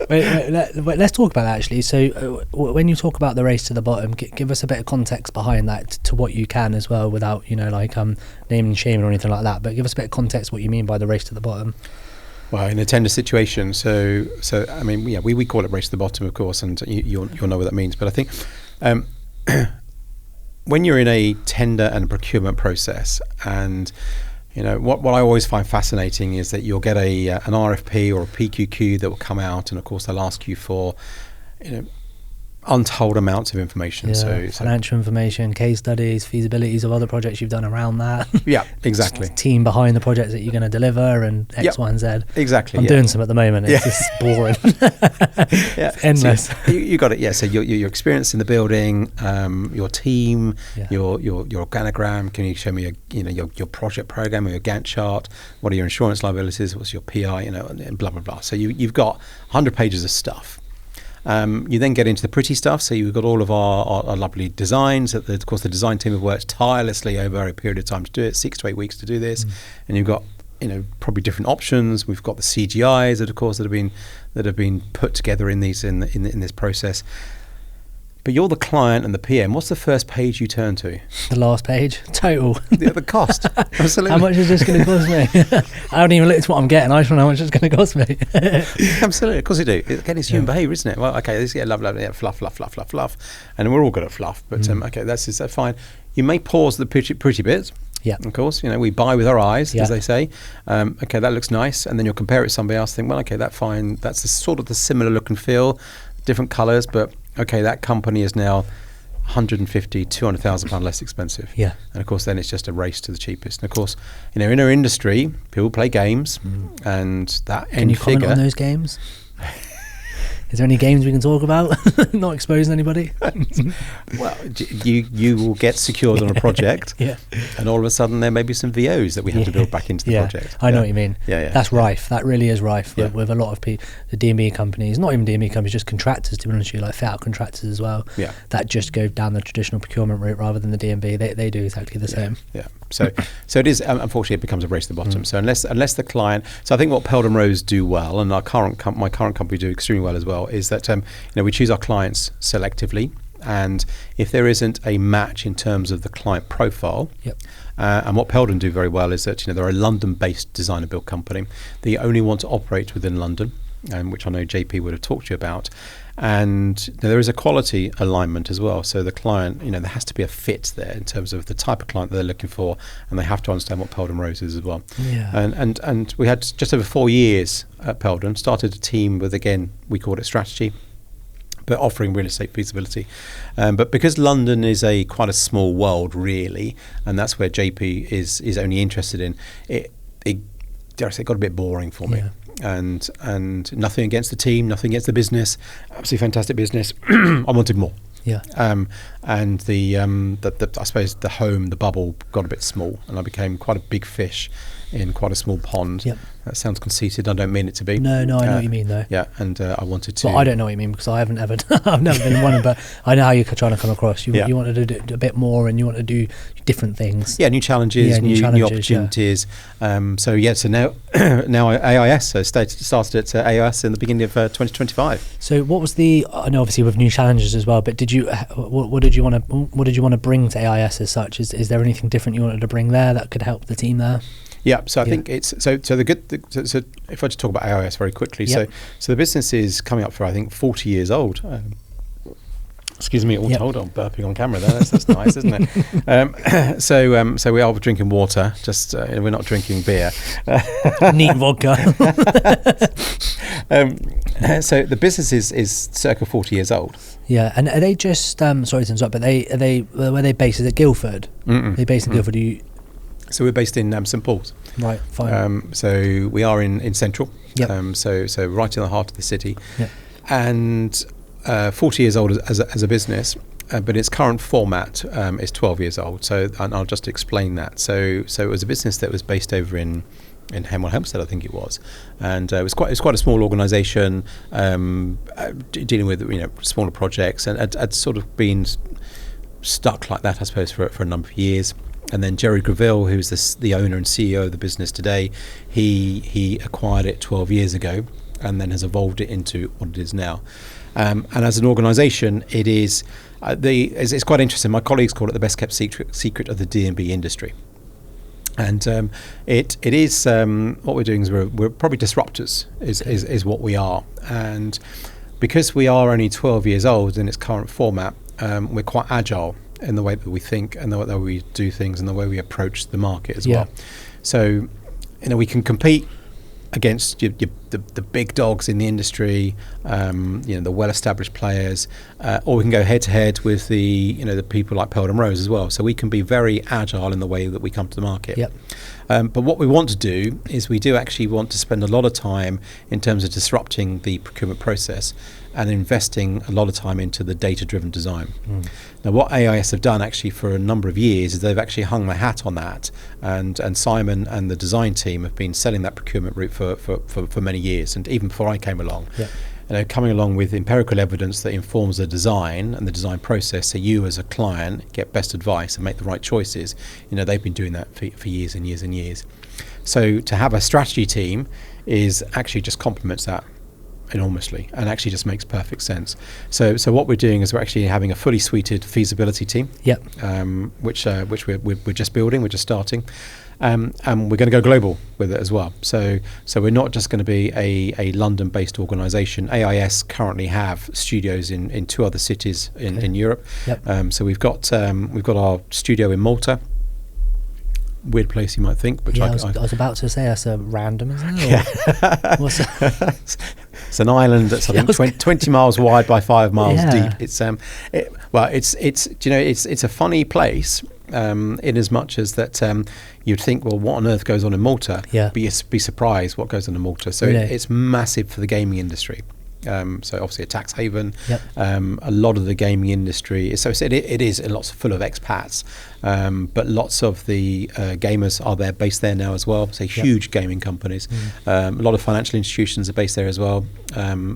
wait, let's talk about that actually. So when you talk about the race to the bottom, give us a bit of context behind that to what you can as well, without, you know, like naming and shaming or anything like that, but give us a bit of context what you mean by the race to the bottom. Well, in a tender situation, so I mean, we call it race to the bottom, of course, and you'll know what that means. But I think when you're in a tender and procurement process, and you know, what I always find fascinating is that you'll get an RFP or a PQQ that will come out, and of course they'll ask you for, you know, untold amounts of information. So financial information, case studies, feasibilities of other projects you've done around that. Yeah, exactly. Team behind the projects that you're going to deliver, and X, Y, and Z. Exactly. I'm doing some at the moment. It's just boring. It's endless. So you got it. Yeah. So your experience in the building, your team, your organogram. Can you show me your project program or your Gantt chart? What are your insurance liabilities? What's your PI? You know, and blah blah blah. So you've got 100 pages of stuff. You then get into the pretty stuff. So you've got all of our lovely designs. Of course, the design team have worked tirelessly over a period of time to do it, 6 to 8 weeks to do this. And you've got, you know, probably different options. We've got the CGIs that, of course, that have been put together in this process. But you're the client and the PM. What's the first page you turn to? The last page. Total. The cost. Absolutely. How much is this going to cost me? I haven't even looked at what I'm getting. I just want to know how much it's going to cost me. Absolutely. Of course you do. Again, it's human behaviour, isn't it? Well, okay, let's get fluff. And we're all good at fluff. But okay, that's fine. You may pause the pretty bits. Yeah. Of course, you know, we buy with our eyes, as they say. Okay, that looks nice. And then you'll compare it to somebody else, think, well, okay, that's fine. That's the similar look and feel, different colours, but okay, that company is now 150, 200,000 pound less expensive. Yeah. And of course, then it's just a race to the cheapest. And of course, you know, in our industry, people play games, and that Can you comment on those games? Is there any games we can talk about? Not exposing anybody? Well, you will get secured on a project, and all of a sudden there may be some VOs that we have to build back into the project. I know what you mean. That's rife. That really is rife with a lot of people. The D&B companies, not even D&B companies, just contractors, to be honest with you, like fit-out contractors as well. Yeah. That just go down the traditional procurement route rather than the D&B. They do exactly the same. Yeah. So it is, unfortunately, it becomes a race to the bottom. So unless the client, so I think what Peldon Rose do well, and my current company do extremely well as well, is that you know, we choose our clients selectively, and if there isn't a match in terms of the client profile, and what Peldon do very well is that, you know, they're a London-based design and build company. They only want to operate within London, which I know JP would have talked to you about. And there is a quality alignment as well. So the client, you know, there has to be a fit there in terms of the type of client that they're looking for, and they have to understand what Peldon Rose is as well. Yeah. And we had just over 4 years at Peldon, started a team with, again, we called it strategy, but offering real estate feasibility. But because London is quite a small world, really, and that's where JP is only interested in, it dare I say, got a bit boring for me. and nothing against the team, nothing against the business, absolutely fantastic business. I wanted more. Yeah. And the I suppose the bubble got a bit small, and I became quite a big fish in quite a small pond. Yep. That sounds conceited. I don't mean it to be. No, I know what you mean though. Yeah, and I wanted to. Well, I don't know what you mean because I haven't ever. I've never been in one, but I know how you're trying to come across. You want to do a bit more, and you want to do different things. Yeah, new challenges, new opportunities. Yeah. So now AIS started at AIS in the beginning of 2025. So what was I know obviously with new challenges as well, but what did you want to bring to AIS as such? Is there anything different you wanted to bring there that could help the team there? Yeah, so I think it's so if I just talk about AIS very quickly, so the business is coming up for I think 40 years old. Excuse me, hold on, burping on camera there. That's nice, isn't it? So we are drinking water. Just we're not drinking beer. Neat vodka. So the business is circa 40 years old. Yeah, and are they just sorry to interrupt, but where they based? Is it Guildford? They based in Guildford. So we're based in St Paul's. Right, fine. So we are in Central. Yep. So right in the heart of the city. Yep. And 40 years old as a business, but its current format is 12 years old. So and I'll just explain that. So it was a business that was based over in Hemel Hempstead, I think it was, and it was quite a small organisation dealing with smaller projects, and had sort of been stuck like that, I suppose, for a number of years. And then Jerry Greville, who's the owner and CEO of the business today, he acquired it 12 years ago, and then has evolved it into what it is now. And as an organisation, it is it's quite interesting. My colleagues call it the best kept secret of the D&B industry. And it is what we're doing is we're probably disruptors is what we are. And because we are only 12 years old in its current format, we're quite agile in the way that we think and the way that we do things and the way we approach the market as well. So we can compete against the big dogs in the industry, the well-established players, or we can go head-to-head with the people like Peldon Rose as well. So we can be very agile in the way that we come to the market. Yep. But what we want to do is we do actually want to spend a lot of time in terms of disrupting the procurement process and investing a lot of time into the data-driven design. Now, what AIS have done actually for a number of years is they've actually hung their hat on that, and Simon and the design team have been selling that procurement route for many years, and even before I came along. Coming along with empirical evidence that informs the design and the design process, so you as a client get best advice and make the right choices. They've been doing that for years and years and years. So to have a strategy team is actually just complements that enormously and actually just makes perfect sense. So what we're doing is we're actually having a fully suited feasibility team, which we're just building, we're just starting. And we're going to go global with it as well. So we're not just going to be a London-based organisation. AIS currently have studios in 2 other cities in Europe. So we've got our studio in Malta. Weird place, you might think, but I was about to say that's a random, isn't it? It's an island that's I think 20 miles wide by 5 miles deep. It's it's a funny place. In as much as that you'd think, well, what on earth goes on in Malta? But you'd be surprised what goes on in Malta. So it's massive for the gaming industry. So obviously a tax haven. A lot of the gaming industry it is lots full of expats, but lots of the gamers are based there now as well. So huge gaming companies. A lot of financial institutions are based there as well.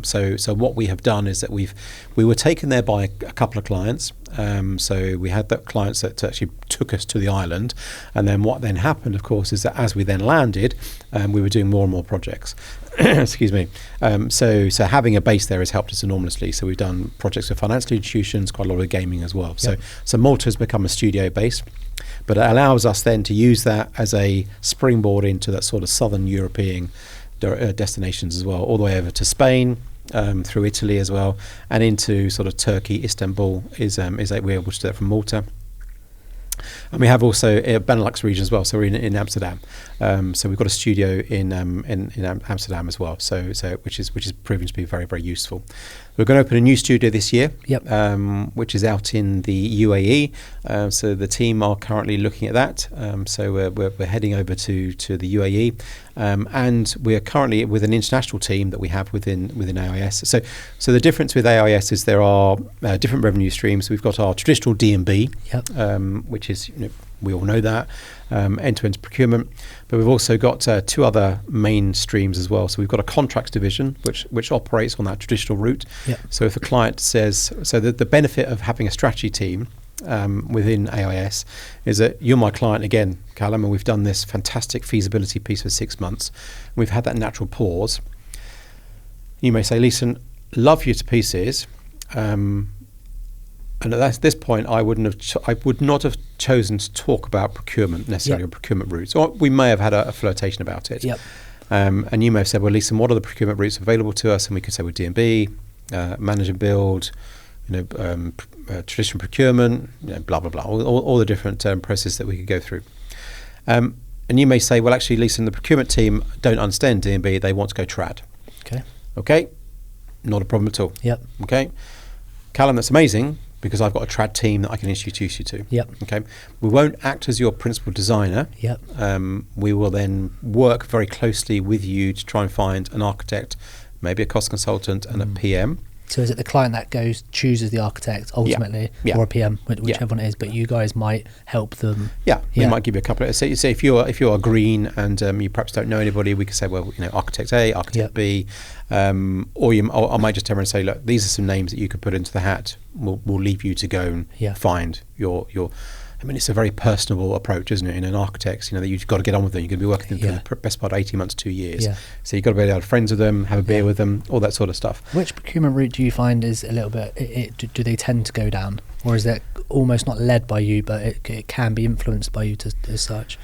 So what we have done is that we were taken there by a couple of clients. So we had the clients that actually took us to the island, and then what then happened, of course, is that as we then landed, we were doing more and more projects. Excuse me. So having a base there has helped us enormously. So we've done projects with financial institutions, quite a lot of gaming as well. So Malta has become a studio base, but it allows us then to use that as a springboard into that sort of southern European destinations as well, all the way over to Spain. Through Italy as well, and into sort of Turkey. Istanbul is that we're able to do that from Malta, and we have also a Benelux region as well. So we're in Amsterdam. So we've got a studio in Amsterdam as well. So which is proving to be very, very useful. We're going to open a new studio this year, which is out in the UAE. So the team are currently looking at that. So we're heading over to the UAE, and we're currently with an international team that we have within AIS. So the difference with AIS is there are different revenue streams. We've got our traditional D&B, which is, we all know that, end-to-end procurement, but we've also got two other main streams as well. So we've got a contracts division which operates on that traditional route. So if a client says, so the benefit of having a strategy team within AIS is that you're my client again, Callum, and we've done this fantastic feasibility piece for 6 months. We've had that natural pause. You may say, Leeson, love you to pieces, and at this point I would not have chosen to talk about procurement necessarily, or procurement routes, or we may have had a flirtation about it. And you may have said, well, Leeson, what are the procurement routes available to us? And we could say, well, D&B, manage and build, traditional procurement, blah blah blah, all the different processes that we could go through. And you may say, well, actually, Leeson, the procurement team don't understand D&B; they want to go trad. Okay, not a problem at all. Okay, Callum, that's amazing because I've got a trad team that I can introduce you to. Okay, we won't act as your principal designer. We will then work very closely with you to try and find an architect, maybe a cost consultant, and a PM. So is it the client that chooses the architect ultimately, or a PM, whichever one it is, but you guys might help them? We might give you a couple of, say if you're green and you perhaps don't know anybody, we could say, well, architect A, architect B, or I might just turn around and say, look, these are some names that you could put into the hat. We'll leave you to go and find your. I mean, it's a very personable approach, isn't it? In an architect, that you've got to get on with them. You're going to be working with them for the best part of 18 months, 2 years. So you've got to be able to have friends with them, have a beer with them, all that sort of stuff. Which procurement route do you find is a little bit, do they tend to go down? Or is it almost not led by you, but it can be influenced by you as such?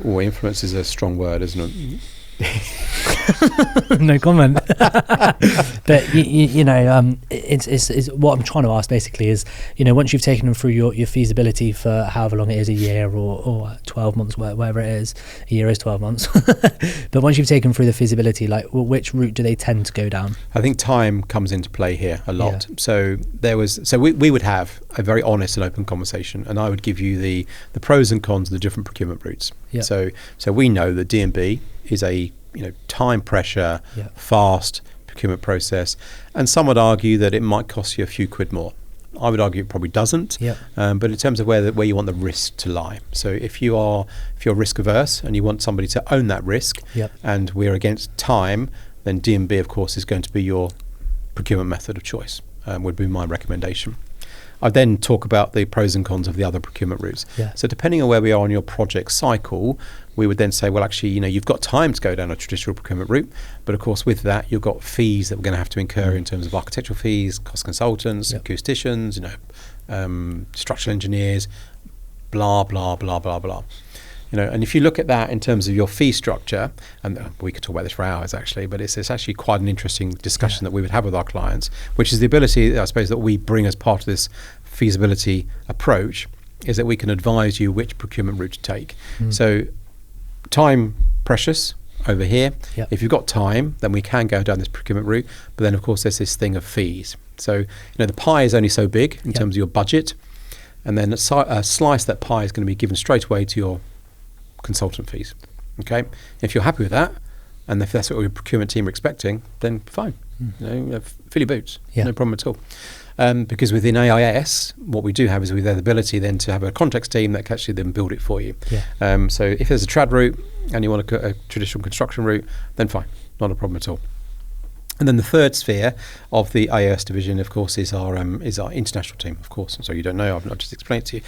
Oh, influence is a strong word, isn't it? No comment. But it's what I'm trying to ask basically is, once you've taken them through your feasibility for however long it is, a year or 12 months, whatever it is, a year is 12 months. But once you've taken through the feasibility, which route do they tend to go down? I think time comes into play here a lot. So we would have a very honest and open conversation, and I would give you the pros and cons of the different procurement routes. So we know that D&B is a time pressure, fast procurement process, and some would argue that it might cost you a few quid more. I would argue it probably doesn't. But in terms of where you want the risk to lie, so if you're risk averse and you want somebody to own that risk, and we're against time, then D&B of course is going to be your procurement method of choice. Would be my recommendation. I then talk about the pros and cons of the other procurement routes. So depending on where we are on your project cycle, we would then say, well, actually, you've got time to go down a traditional procurement route, but of course with that, you've got fees that we're going to have to incur in terms of architectural fees, cost consultants, acousticians, structural engineers, blah, blah, blah, blah, blah. And if you look at that in terms of your fee structure, and we could talk about this for hours actually, but it's actually quite an interesting discussion that we would have with our clients, which is the ability, I suppose, that we bring as part of this feasibility approach, is that we can advise you which procurement route to take. So time precious over here. If you've got time, then we can go down this procurement route, but then of course there's this thing of fees. So the pie is only so big in terms of your budget, and then a slice of that pie is going to be given straight away to your consultant fees. Okay, if you're happy with that, and if that's what your procurement team are expecting, then fine. Fill your boots, no problem at all. Because within AIS, what we do have is we have the ability then to have a contracts team that can actually then build it for you. So if there's a trad route and you want a traditional construction route, then fine, not a problem at all. And then the third sphere of the AIS division, of course, is our international team, of course. So you don't know, I've not just explained it to you.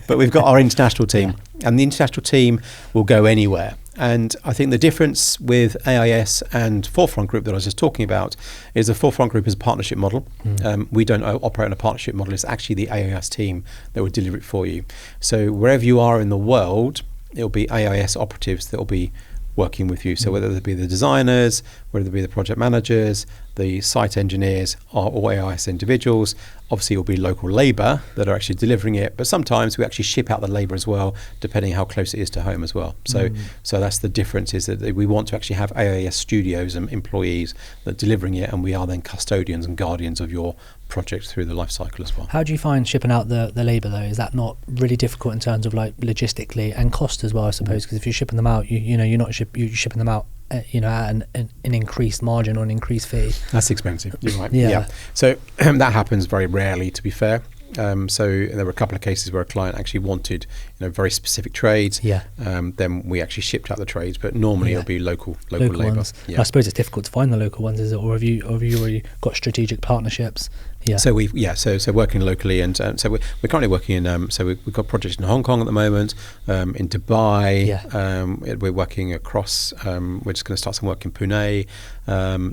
But we've got our international team. And the international team will go anywhere. And I think the difference with AIS and Forefront Group that I was just talking about is the Forefront Group is a partnership model. We don't operate on a partnership model. It's actually the AIS team that will deliver it for you. So wherever you are in the world, it will be AIS operatives that will be working with you. So whether it be the designers, whether it be the project managers, the site engineers, or AIS individuals, obviously it will be local labour that are actually delivering it, but sometimes we actually ship out the labour as well, depending how close it is to home as well. So that's the difference, is that we want to actually have AIS studios and employees that are delivering it, and we are then custodians and guardians of your project through the life cycle as well. How do you find shipping out the labour though? Is that not really difficult in terms of like logistically and cost as well, I suppose? Because if you're shipping them out, you're shipping them out at an increased margin or an increased fee. That's expensive. You're right. Yeah. So that happens very rarely, to be fair. So there were a couple of cases where a client actually wanted, very specific trades. Yeah. Then we actually shipped out the trades, but normally it'll be local labour. Yeah. I suppose it's difficult to find the local ones, is it? Or have you already got strategic partnerships? Yeah. So so working locally, and so we're currently working in. So we've got projects in Hong Kong at the moment, in Dubai. Yeah. We're working across. We're just going to start some work in Pune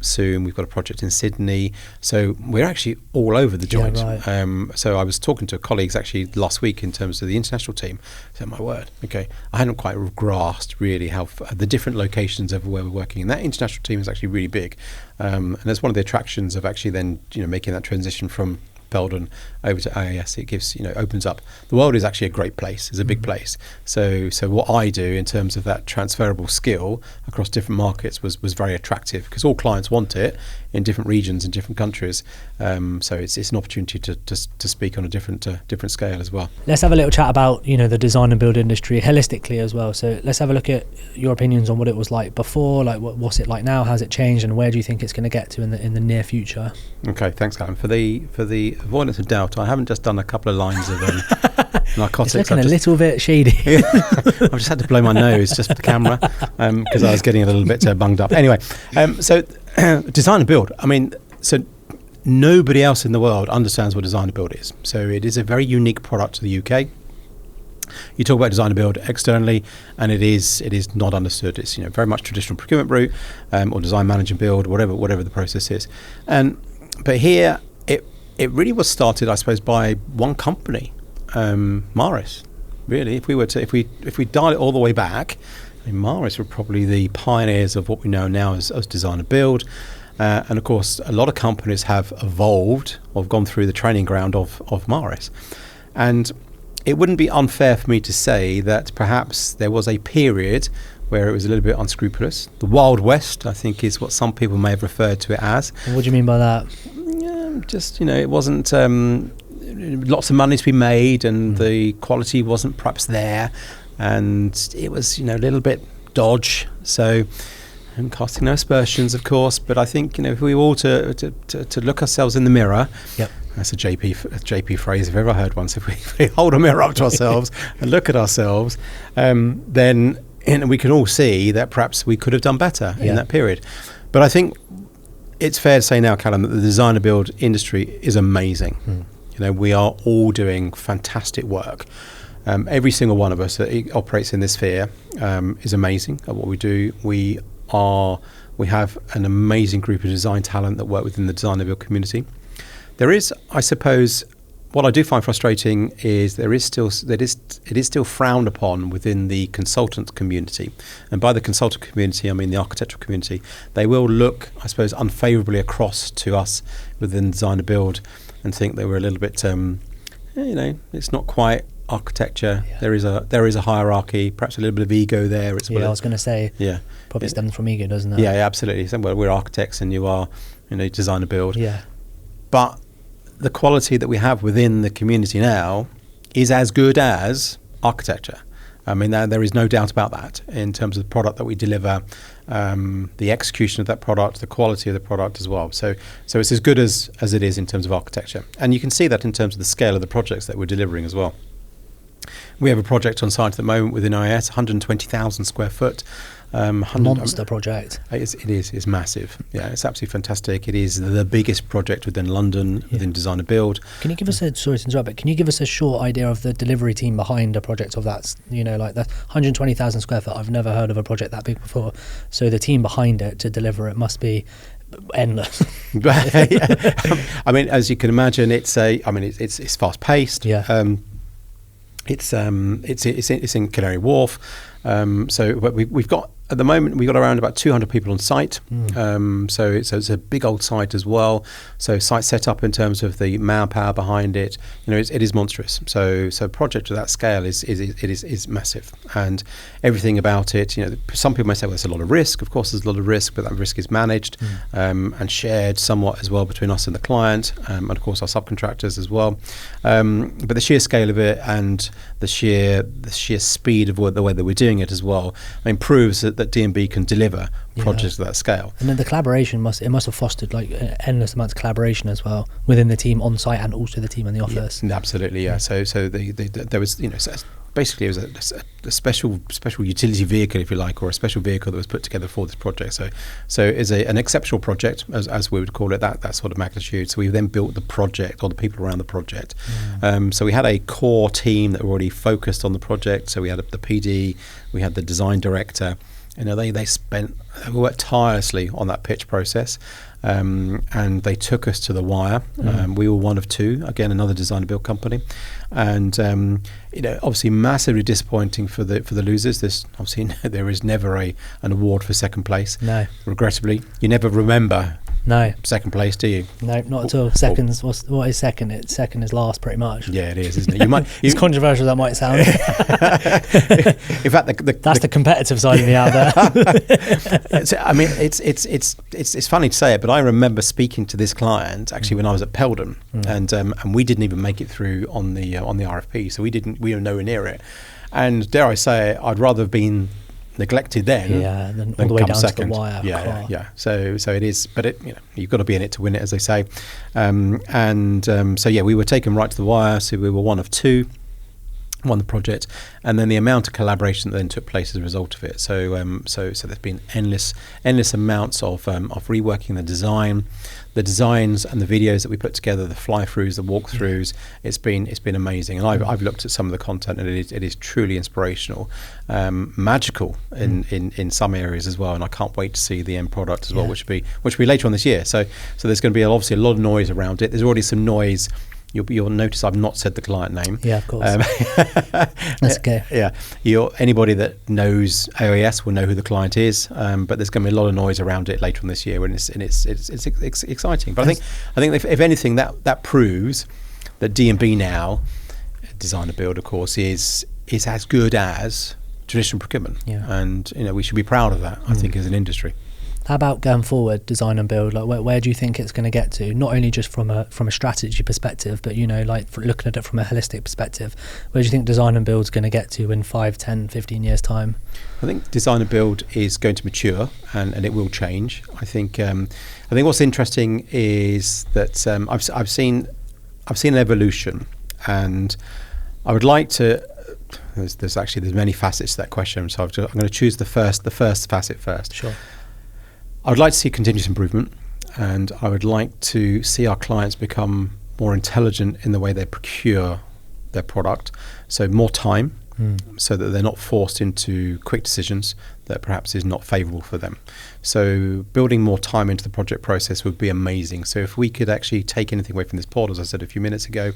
soon. We've got a project in Sydney. So we're actually all over the joint. Yeah, right. So I was talking to colleagues actually last week in terms of the international team. So my word, okay, I hadn't quite grasped really how the different locations everywhere we're working. And that international team is actually really big. And that's one of the attractions of actually then making that transition from Belden over to AIS. It gives opens up. The world is actually a great place. It's a big place. So what I do in terms of that transferable skill across different markets was very attractive, because all clients want it in different regions and different countries. So it's an opportunity to speak on a different scale as well. Let's have a little chat about the design and build industry holistically as well. So let's have a look at your opinions on what it was like before, like what's it like now, how's it changed, and where do you think it's going to get to in the near future? Okay, thanks, Callum. For the avoidance of doubt, I haven't just done a couple of lines of narcotics. It's looking a little bit shady. I've just had to blow my nose just for the camera because I was getting a little bit bunged up. Anyway, so design and build. I mean, so nobody else in the world understands what design and build is. So it is a very unique product to the UK. You talk about design and build externally, and it is not understood. It's very much traditional procurement route, or design, manage and build, whatever the process is. But here it really was started, I suppose, by one company, Maris. Really, if we dial it all the way back, Maris were probably the pioneers of what we know now as design and build. And of course, a lot of companies have evolved or have gone through the training ground of Maris. And it wouldn't be unfair for me to say that perhaps there was a period where it was a little bit unscrupulous. The Wild West, I think, is what some people may have referred to it as. What do you mean by that? Just, it wasn't lots of money to be made, and the quality wasn't perhaps there, and it was, a little bit dodge. So I'm casting no aspersions, of course, but I think, if we were all to look ourselves in the mirror. Yep. That's a JP phrase, if I've ever heard one. So if we hold a mirror up to ourselves and look at ourselves, then we can all see that perhaps we could have done better in that period. But I think it's fair to say now, Callum, that the design and build industry is amazing. We are all doing fantastic work. Every single one of us that operates in this sphere is amazing at what we do. We have an amazing group of design talent that work within the design and build community. There is, I suppose, what I do find frustrating is it is still frowned upon within the consultant community. And by the consultant community, I mean the architectural community. They will look, I suppose, unfavourably across to us within design and build and think that we're a little bit, it's not quite architecture. Yeah. There is a hierarchy, perhaps a little bit of ego there as well. I was going to say, probably stems from ego, doesn't it? Yeah, absolutely. So, well, we're architects and you are, design and build. Yeah. But the quality that we have within the community now is as good as architecture. I mean, there is no doubt about that in terms of the product that we deliver, the execution of that product, the quality of the product as well. So it's as good as it is in terms of architecture. And you can see that in terms of the scale of the projects that we're delivering as well. We have a project on site at the moment within AIS, 120,000 square foot. Monster project. It is. It's massive. Yeah, it's absolutely fantastic. It is the biggest project within London, within design and build. Can you give us sorry to interrupt, but can you give us a short idea of the delivery team behind a project of that? Like the 120,000 square foot. I've never heard of a project that big before. So the team behind it to deliver it must be endless. I mean, as you can imagine, it's fast paced. Yeah. It's in Canary Wharf. So we've got at the moment, we've got around about 200 people on site. So it's a big old site as well. So site set up in terms of the manpower behind it, it is monstrous. So a project of that scale is massive, and everything about it. Some people may say, well, there's a lot of risk. Of course, there's a lot of risk, but that risk is managed and shared somewhat as well between us and the client, and of course our subcontractors as well. But the sheer scale of it and the sheer speed of the way that we're doing it as well, proves that D&B can deliver projects of that scale. And then the collaboration must have fostered like endless amounts of collaboration as well within the team on site and also the team in the office. Yeah, absolutely, yeah. So there was, basically it was a special utility vehicle, if you like, or a special vehicle that was put together for this project. So it's an exceptional project, as we would call it, that sort of magnitude. So we then built the project, or the people around the project. So we had a core team that were already focused on the project. So we had the PD, we had the design director. They worked tirelessly on that pitch process, and they took us to the wire. We were one of two, again, another design and build company, and obviously massively disappointing for the losers. There is never an award for second place. No, regrettably, you never remember. No, second place, do you? No, not at all. Seconds. What is second? Second is last, pretty much. Yeah, it is, isn't it? You might. It's controversial. That might sound. In fact, that's the competitive side of me out there. It's funny to say it, but I remember speaking to this client actually when I was at Peldon, and we didn't even make it through on the RFP, so we were nowhere near it. And dare I say, I'd rather have been neglected then than all the way down second. To the wire. Yeah. So it is, but you've got to be in it to win it, as they say. We were taken right to the wire. So we were one of two, won the project, and then the amount of collaboration that then took place as a result of it. So there's been endless amounts of reworking the designs and the videos that we put together, the fly-throughs, the walkthroughs. It's been amazing, and I've looked at some of the content, and it is truly inspirational, magical in some areas as well. And I can't wait to see the end product as well, which will be later on this year. So there's going to be obviously a lot of noise around it. There's already some noise. You'll notice I've not said the client name. Yeah, of course. That's okay. Yeah, anybody that knows AIS will know who the client is. But there's going to be a lot of noise around it later on this year, and it's exciting. But I think if anything, that proves that D&B now, design and build, of course, is as good as traditional procurement. Yeah. And we should be proud of that. I think as an industry. How about going forward, design and build? Like, where do you think it's going to get to? Not only just from a strategy perspective, but looking at it from a holistic perspective. Where do you think design and build is going to get to in 5, 10, 15 years' time? I think design and build is going to mature, and it will change. I think what's interesting is that I've seen an evolution, and I would like to. There's many facets to that question, so I'm going to choose the first facet first. Sure. I would like to see continuous improvement, and I would like to see our clients become more intelligent in the way they procure their product. So more time, so that they're not forced into quick decisions that perhaps is not favourable for them. So building more time into the project process would be amazing. So if we could actually take anything away from this pod, as I said a few minutes ago,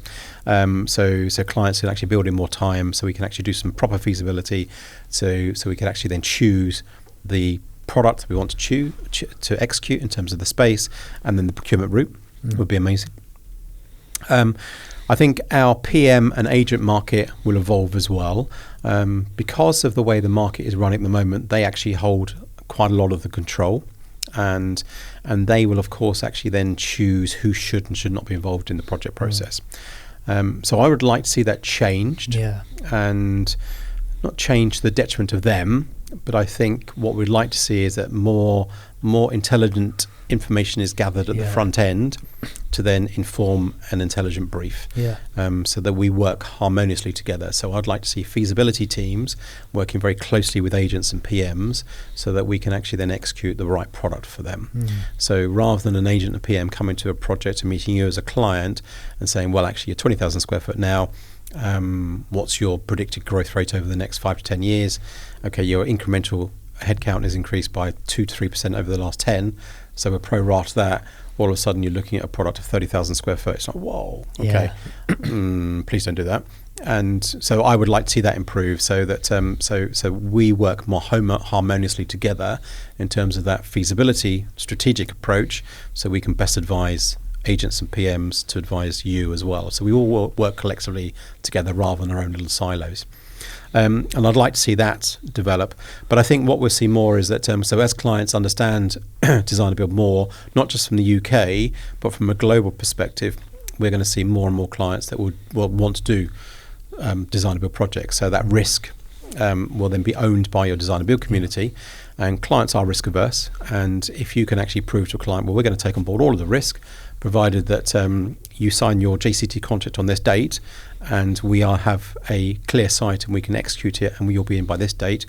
so clients can actually build in more time, so we can actually do some proper feasibility, so we can actually then choose the product we want to execute in terms of the space, and then the procurement route would be amazing. I think our PM and agent market will evolve as well, because of the way the market is running at the moment. They actually hold quite a lot of the control, and they will of course actually then choose who should and should not be involved in the project process. So I would like to see that changed, and not change to the detriment of them, but I think what we'd like to see is that more intelligent information is gathered at the front end to then inform an intelligent brief, so that we work harmoniously together. So I'd like to see feasibility teams working very closely with agents and PMs, so that we can actually then execute the right product for them. So rather than an agent and PM coming to a project and meeting you as a client and saying, well, actually you're 20,000 square foot now, what's your predicted growth rate over the next 5 to 10 years? Okay, your incremental headcount is increased by 2 to 3% over the last 10, so we're pro-rata that. All of a sudden you're looking at a product of 30,000 square foot. It's like, whoa, okay, please don't do that. And so I would like to see that improve, so that so we work more harmoniously together in terms of that feasibility strategic approach, so we can best advise agents and PMs to advise you as well. So we all work collectively together rather than our own little silos. And I'd like to see that develop. But I think what we'll see more is that so as clients understand design to build more, not just from the UK, but from a global perspective, we're going to see more and more clients that will want to do design to build projects. So that risk will then be owned by your design to build community. And clients are risk averse. And if you can actually prove to a client, well, we're going to take on board all of the risk, provided that you sign your JCT contract on this date, and we have a clear site and we can execute it, and we'll be in by this date,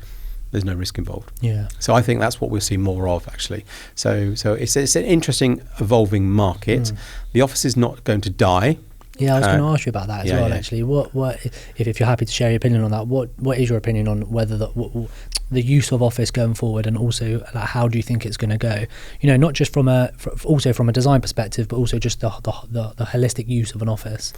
there's no risk involved. Yeah. So I think that's what we'll see more of, actually. So it's an interesting, evolving market. The office is not going to die. Yeah, I was going to ask you about that as well. Actually, what if you're happy to share your opinion on that? What is your opinion on whether the use of office going forward, and also like, how do you think it's going to go? You know, not just also from a design perspective, but also just the holistic use of an office.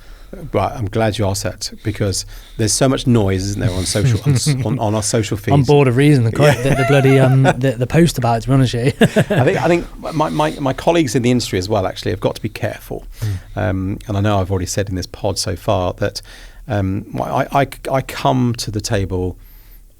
Right, I'm glad you asked that, because there's so much noise, isn't there, on social on our social feeds. I'm bored of reading the bloody the post about it, to be honest with you. I think my colleagues in the industry as well actually have got to be careful. And I know I've already said in this pod so far that I come to the table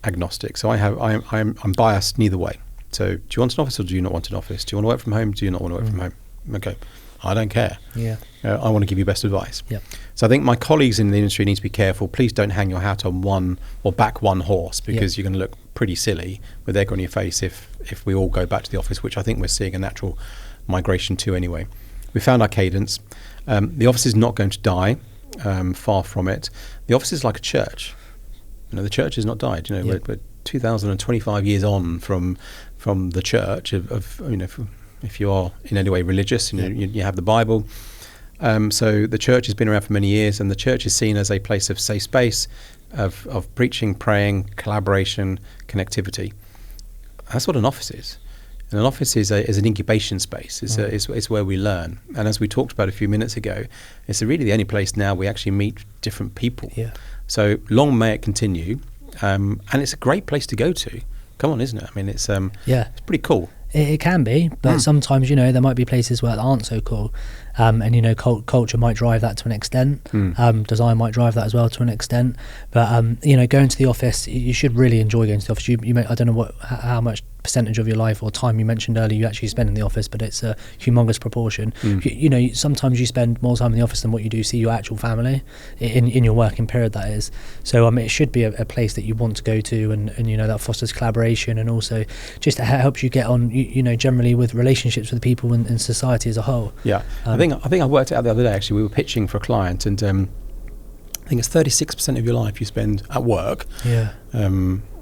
agnostic. So I'm biased neither way. So do you want an office or do you not want an office? Do you want to work from home? Do you not want to work from home? Okay, I don't care. Yeah. I want to give you best advice. Yeah. So I think my colleagues in the industry need to be careful. Please don't hang your hat on one or back one horse, because you're going to look pretty silly with egg on your face if we all go back to the office, which I think we're seeing a natural migration to anyway. We found our cadence. The office is not going to die, far from it. The office is like a church. You know, the church has not died. You know, we're 2,025 years on from the church of you know, if you are in any way religious, you have the Bible. So the church has been around for many years, and the church is seen as a place of safe space, of preaching, praying, collaboration, connectivity. That's what an office is. And an office is an incubation space. It's where we learn. And as we talked about a few minutes ago, it's really the only place now we actually meet different people. Yeah. So long may it continue. And it's a great place to go to. Come on, isn't it? I mean, it's pretty cool. It can be, but sometimes, you know, there might be places where that aren't so cool. And, you know, culture might drive that to an extent. Design might drive that as well to an extent. But, you know, going to the office, you should really enjoy going to the office. I don't know how much percentage of your life or time you mentioned earlier you actually spend in the office, but it's a humongous proportion. You know, sometimes you spend more time in the office than what you do see your actual family in your working period, that is. So it should be a place that you want to go to, and you know, that fosters collaboration, and also just helps you get on, you know, generally with relationships with people and society as a whole. Yeah. I think I worked it out the other day, actually. We were pitching for a client, and I think it's 36% of your life you spend at work. Yeah.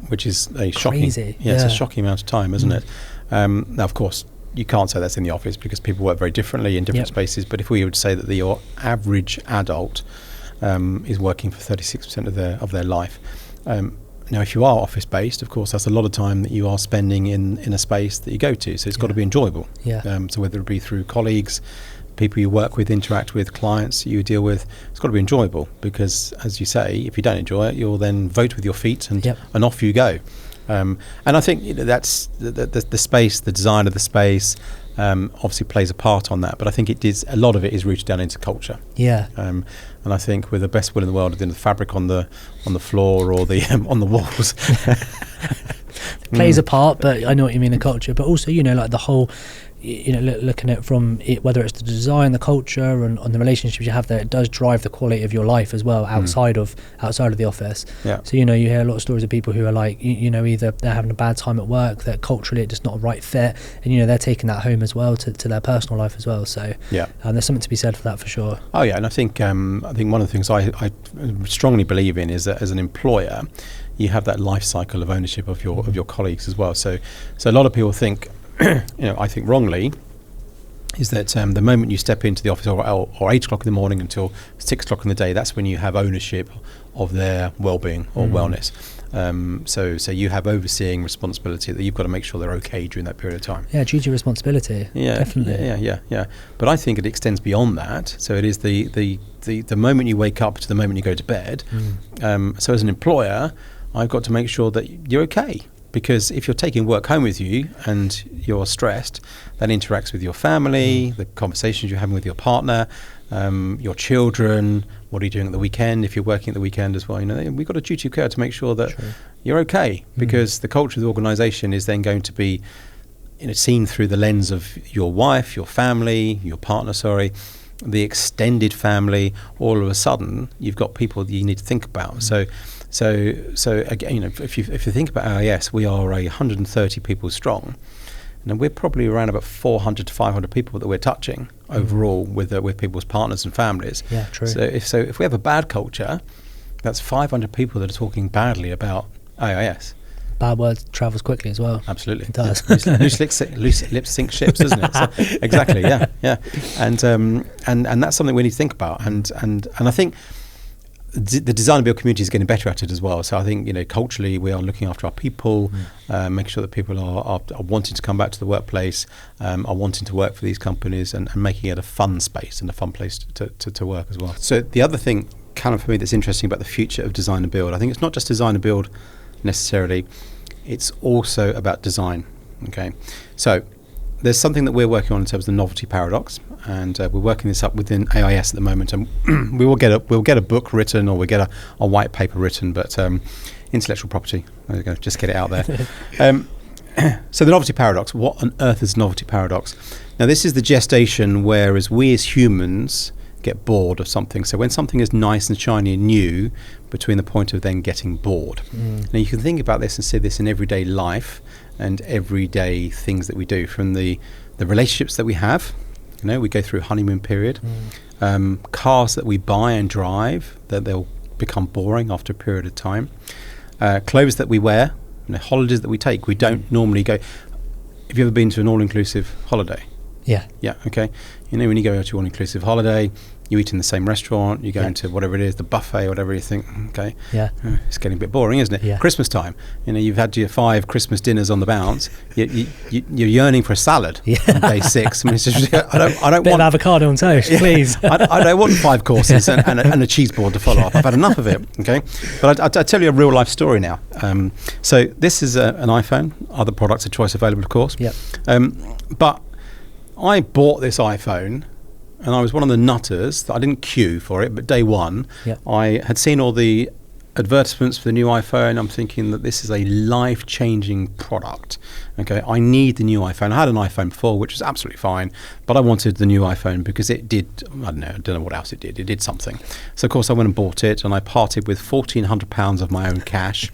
Which is a shocking, crazy. It's a shocking amount of time, isn't it? Now, of course, you can't say that's in the office because people work very differently in different spaces. But if we would say that your average adult is working for 36% of their life, now, if you are office based, of course, that's a lot of time that you are spending in a space that you go to. So it's got to be enjoyable. So whether it be through colleagues, people you work with, interact with, clients you deal with, it's got to be enjoyable, because as you say, if you don't enjoy it, you'll then vote with your feet and off you go. And I think, you know, that's the space, the design of the space obviously plays a part on that, but I think a lot of it is rooted down into culture. And I think with the best will in the world, the fabric on the floor or the on the walls plays a part, but I know what you mean, the culture, but also, you know, like the whole, you know, looking at from it, whether it's the design, the culture, and the relationships you have there, it does drive the quality of your life as well outside of the office. So, you know, you hear a lot of stories of people who are like, you know, either they're having a bad time at work, that culturally it's just not a right fit, and you know, they're taking that home as well to their personal life as well. So there's something to be said for that, for sure. Oh yeah, and I think one of the things I strongly believe in is that as an employer, you have that life cycle of ownership of your colleagues as well. So a lot of people think, you know, I think wrongly, is that the moment you step into the office or 8 o'clock in the morning until 6 o'clock in the day, that's when you have ownership of their well-being or wellness. So you have overseeing responsibility that you've got to make sure they're okay during that period of time. Yeah, duty of responsibility. Yeah, definitely. Yeah. But I think it extends beyond that. So it is the moment you wake up to the moment you go to bed. So as an employer, I've got to make sure that you're okay. Because if you're taking work home with you and you're stressed, that interacts with your family, the conversations you're having with your partner, your children. What are you doing at the weekend? If you're working at the weekend as well, we've got a duty of care to make sure that you're okay. Because the culture of the organisation is then going to be, seen through the lens of your wife, your family, your partner. The extended family. All of a sudden, you've got people that you need to think about. So again, if you think about AIS, we are 130 people strong, and we're probably around about 400 to 500 people that we're touching overall with people's partners and families. Yeah, true. So if we have a bad culture, that's 500 people that are talking badly about AIS. Bad word travels quickly as well. Absolutely, it does. Loose lips sink ships, doesn't it? So, exactly, yeah, and that's something we need to think about, and I think the design and build community is getting better at it as well. So I think culturally we are looking after our people, making sure that people are wanting to come back to the workplace, are wanting to work for these companies, and making it a fun space and a fun place to work as well. So the other thing, kind of for me, that's interesting about the future of design and build, I think it's not just design and build necessarily, it's also about design. Okay, so there's something that we're working on in terms of the novelty paradox, and we're working this up within AIS at the moment, and we'll get a book written, or we'll get a white paper written, but intellectual property, there you go, just get it out there. So the novelty paradox, what on earth is novelty paradox? Now this is the gestation whereas we as humans get bored of something. So when something is nice and shiny and new, between the point of then getting bored. Now you can think about this and see this in everyday life and everyday things that we do, from the relationships that we have. We go through a honeymoon period. Cars that we buy and drive, that they'll become boring after a period of time. Clothes that we wear, holidays that we take. We don't normally go. Have you ever been to an all-inclusive holiday? Yeah. Yeah, okay. When you go to an all-inclusive holiday, you eat in the same restaurant, you go into whatever it is, the buffet, whatever you think, okay. Yeah. It's getting a bit boring, isn't it? Yeah. Christmas time, you've had your 5 Christmas dinners on the bounce, you're yearning for a salad on day 6. I mean, it's just, I don't Bit want of avocado on toast, please. I don't want 5 courses and a cheese board to follow up. I've had enough of it, okay. But I'll tell you a real life story now. So this is an iPhone, other products of choice available, of course. Yep. But I bought this iPhone, and I was one of the nutters that I didn't queue for it, but day one, I had seen all the advertisements for the new iPhone. I'm thinking that this is a life-changing product. Okay, I need the new iPhone. I had an iPhone before, which was absolutely fine, but I wanted the new iPhone because it did, I don't know what else it did. It did something. So, of course, I went and bought it, and I parted with £1,400 of my own cash.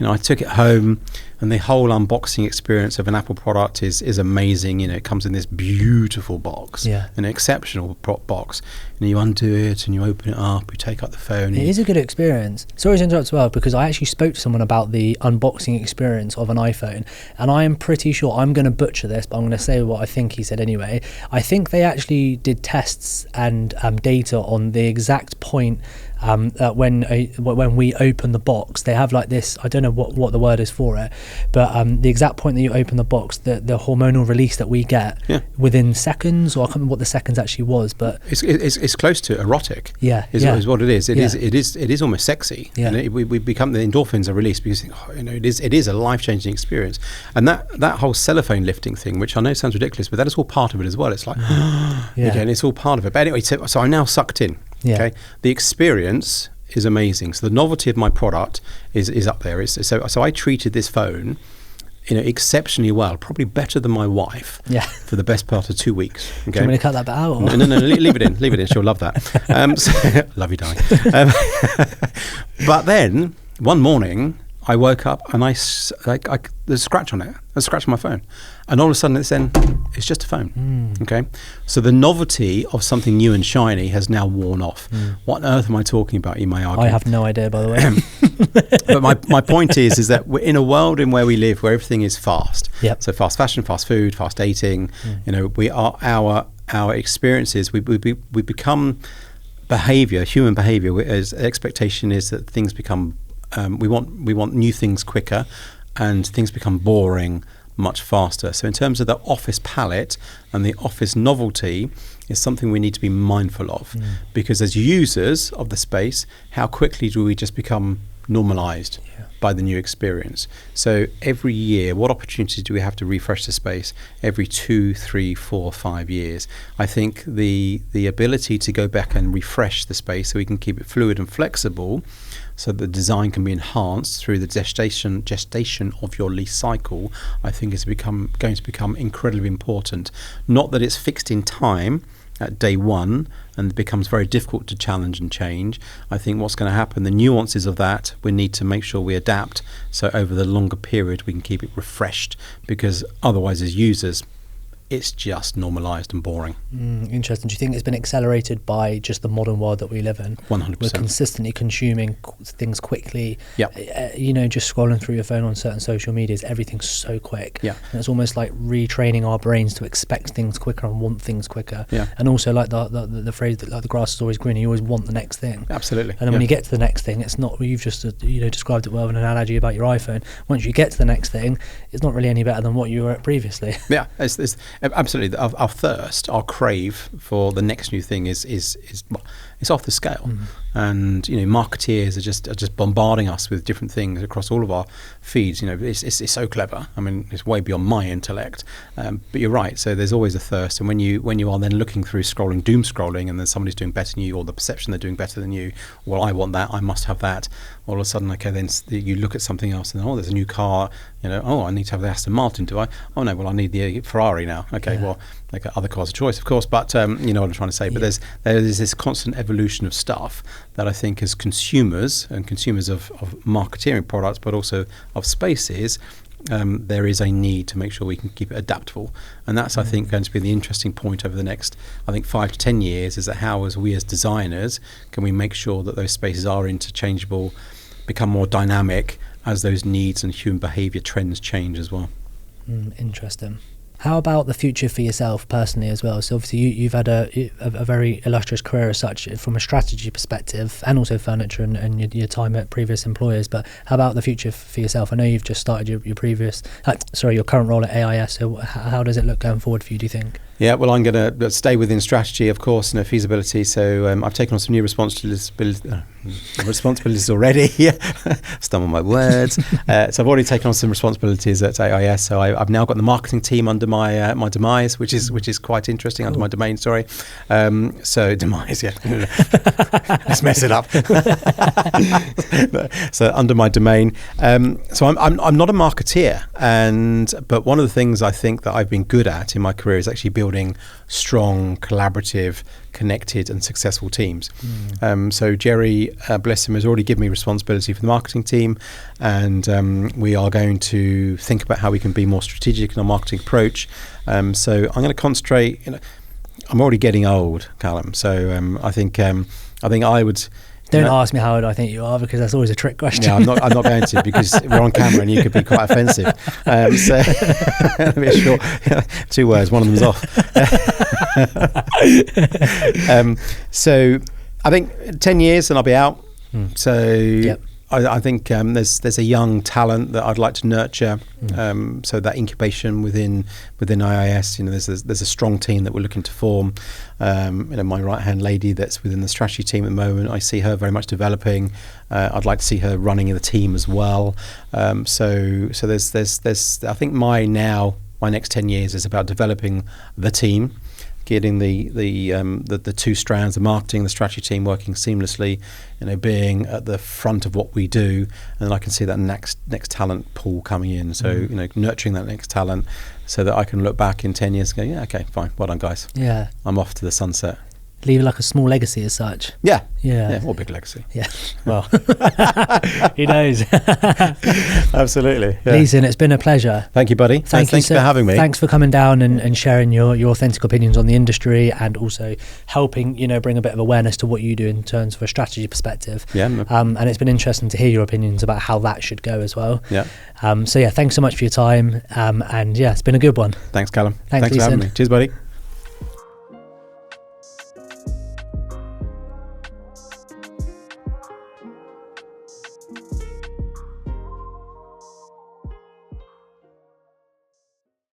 I took it home, and the whole unboxing experience of an Apple product is amazing. It comes in this beautiful box, an exceptional box. And you undo it, and you open it up, you take out the phone. It is a good experience. Sorry to interrupt as well, because I actually spoke to someone about the unboxing experience of an iPhone, and I am pretty sure, I'm going to butcher this, but I'm going to say what I think he said anyway. I think they actually did tests and data on the exact point when we open the box. They have like this, I don't know what the word is for it, but the exact point that you open the box, the hormonal release that we get within seconds, or I can't remember what the seconds actually was, but it's close to erotic. Is what it is. It is almost sexy. And we become, the endorphins are released because it is a life-changing experience. And that whole cellophane lifting thing, which I know sounds ridiculous, but that is all part of it as well. It's like again, it's all part of it. But anyway, so I'm now sucked in. Okay, the experience is amazing. So the novelty of my product is up there. So I treated this phone, exceptionally well, probably better than my wife. For the best part of 2 weeks. Okay? Do you want me to cut that bit out? Or? No, leave it in. She'll love that. Love you, darling. But then one morning I woke up and there's a scratch on it. There's a scratch on my phone, and all of a sudden it's just a phone. Okay, so the novelty of something new and shiny has now worn off. What on earth am I talking about, you may argue? I have no idea, by the way. But my point is that we're in a world in where we live where everything is fast. So fast fashion, fast food, fast dating. We are our experiences. We become human behavior. As expectation is that things become we want new things quicker, and things become boring much faster. So in terms of the office palette and the office novelty is something we need to be mindful of, because as users of the space, how quickly do we just become normalized by the new experience? So every year, what opportunities do we have to refresh the space? Every 2, 3, 4, 5 years. I think the ability to go back and refresh the space so we can keep it fluid and flexible, so the design can be enhanced through the gestation of your lease cycle, I think is going to become incredibly important. Not that it's fixed in time at day one and becomes very difficult to challenge and change. I think what's going to happen, the nuances of that, we need to make sure we adapt, so over the longer period we can keep it refreshed, because otherwise as users it's just normalised and boring. Interesting. Do you think it's been accelerated by just the modern world that we live in? 100%. We're consistently consuming things quickly. Yep. Just scrolling through your phone on certain social medias, everything's so quick. Yeah. And it's almost like retraining our brains to expect things quicker and want things quicker. Yeah. And also like the phrase that like the grass is always greener, you always want the next thing. Absolutely. And then when you get to the next thing, it's not, you've just described it well with an analogy about your iPhone. Once you get to the next thing, it's not really any better than what you were at previously. Yeah, it's absolutely. Our thirst, our crave for the next new thing is it's off the scale. And marketeers are just bombarding us with different things across all of our feeds. It's so clever. I mean, it's way beyond my intellect. But you're right. So there's always a thirst, and when you are then looking through doom scrolling, and then somebody's doing better than you, or the perception they're doing better than you. Well, I want that. I must have that. All of a sudden, okay, then you look at something else, and there's a new car. I need to have the Aston Martin. Do I? Oh no, well I need the Ferrari now. Okay, well, like other cars of choice, of course. But you know what I'm trying to say. But there's this constant evolution of stuff that I think as consumers of marketeering products, but also of spaces, there is a need to make sure we can keep it adaptable. And that's, I think, going to be the interesting point over the next, 5 to 10 years, is that how, as we as designers, can we make sure that those spaces are interchangeable, become more dynamic as those needs and human behaviour trends change as well. Interesting. How about the future for yourself personally as well? So obviously you've had a very illustrious career as such from a strategy perspective, and also furniture and your time at previous employers. But how about the future for yourself? I know you've just started your current role at AIS. So how does it look going forward for you, do you think? Yeah, well, I'm going to stay within strategy, of course, and feasibility. So I've taken on some new responsibilities already. Stumble my words. So I've already taken on some responsibilities at AIS. So I've now got the marketing team under my demise, which is quite interesting. Cool. Under my domain, sorry. So demise, yeah. Let's mess it up. So under my domain. So I'm not a marketeer, but one of the things I think that I've been good at in my career is actually building strong, collaborative, connected and successful teams. So Jerry, bless him, has already given me responsibility for the marketing team, and we are going to think about how we can be more strategic in our marketing approach. So I'm going to concentrate, I'm already getting old, Callum, so I think I would... Don't ask me how old I think you are, because that's always a trick question. Yeah, I'm not going to, because we're on camera and you could be quite offensive. So be a short 2 words, one of them's off. So I think 10 years and I'll be out. So yep. I think there's a young talent that I'd like to nurture. So that incubation within AIS, there's a strong team that we're looking to form. My right-hand lady that's within the strategy team at the moment, I see her very much developing. I'd like to see her running in the team as well. So there's I think my next 10 years is about developing the team, getting the two strands, the marketing, the strategy team working seamlessly, being at the front of what we do, and then I can see that next talent pool coming in. So nurturing that next talent, so that I can look back in 10 years and go, yeah, okay, fine, well done, guys. Yeah, I'm off to the sunset. Leave like a small legacy as such. Yeah, or big legacy. Yeah, well, who knows? Absolutely. Yeah. Leeson, it's been a pleasure. Thank you, buddy. Thanks for having me. Thanks for coming down and sharing your authentic opinions on the industry, and also helping bring a bit of awareness to what you do in terms of a strategy perspective. Yeah. And it's been interesting to hear your opinions about how that should go as well. Yeah. So thanks so much for your time. And it's been a good one. Thanks, Callum. Thanks for having me. Cheers, buddy.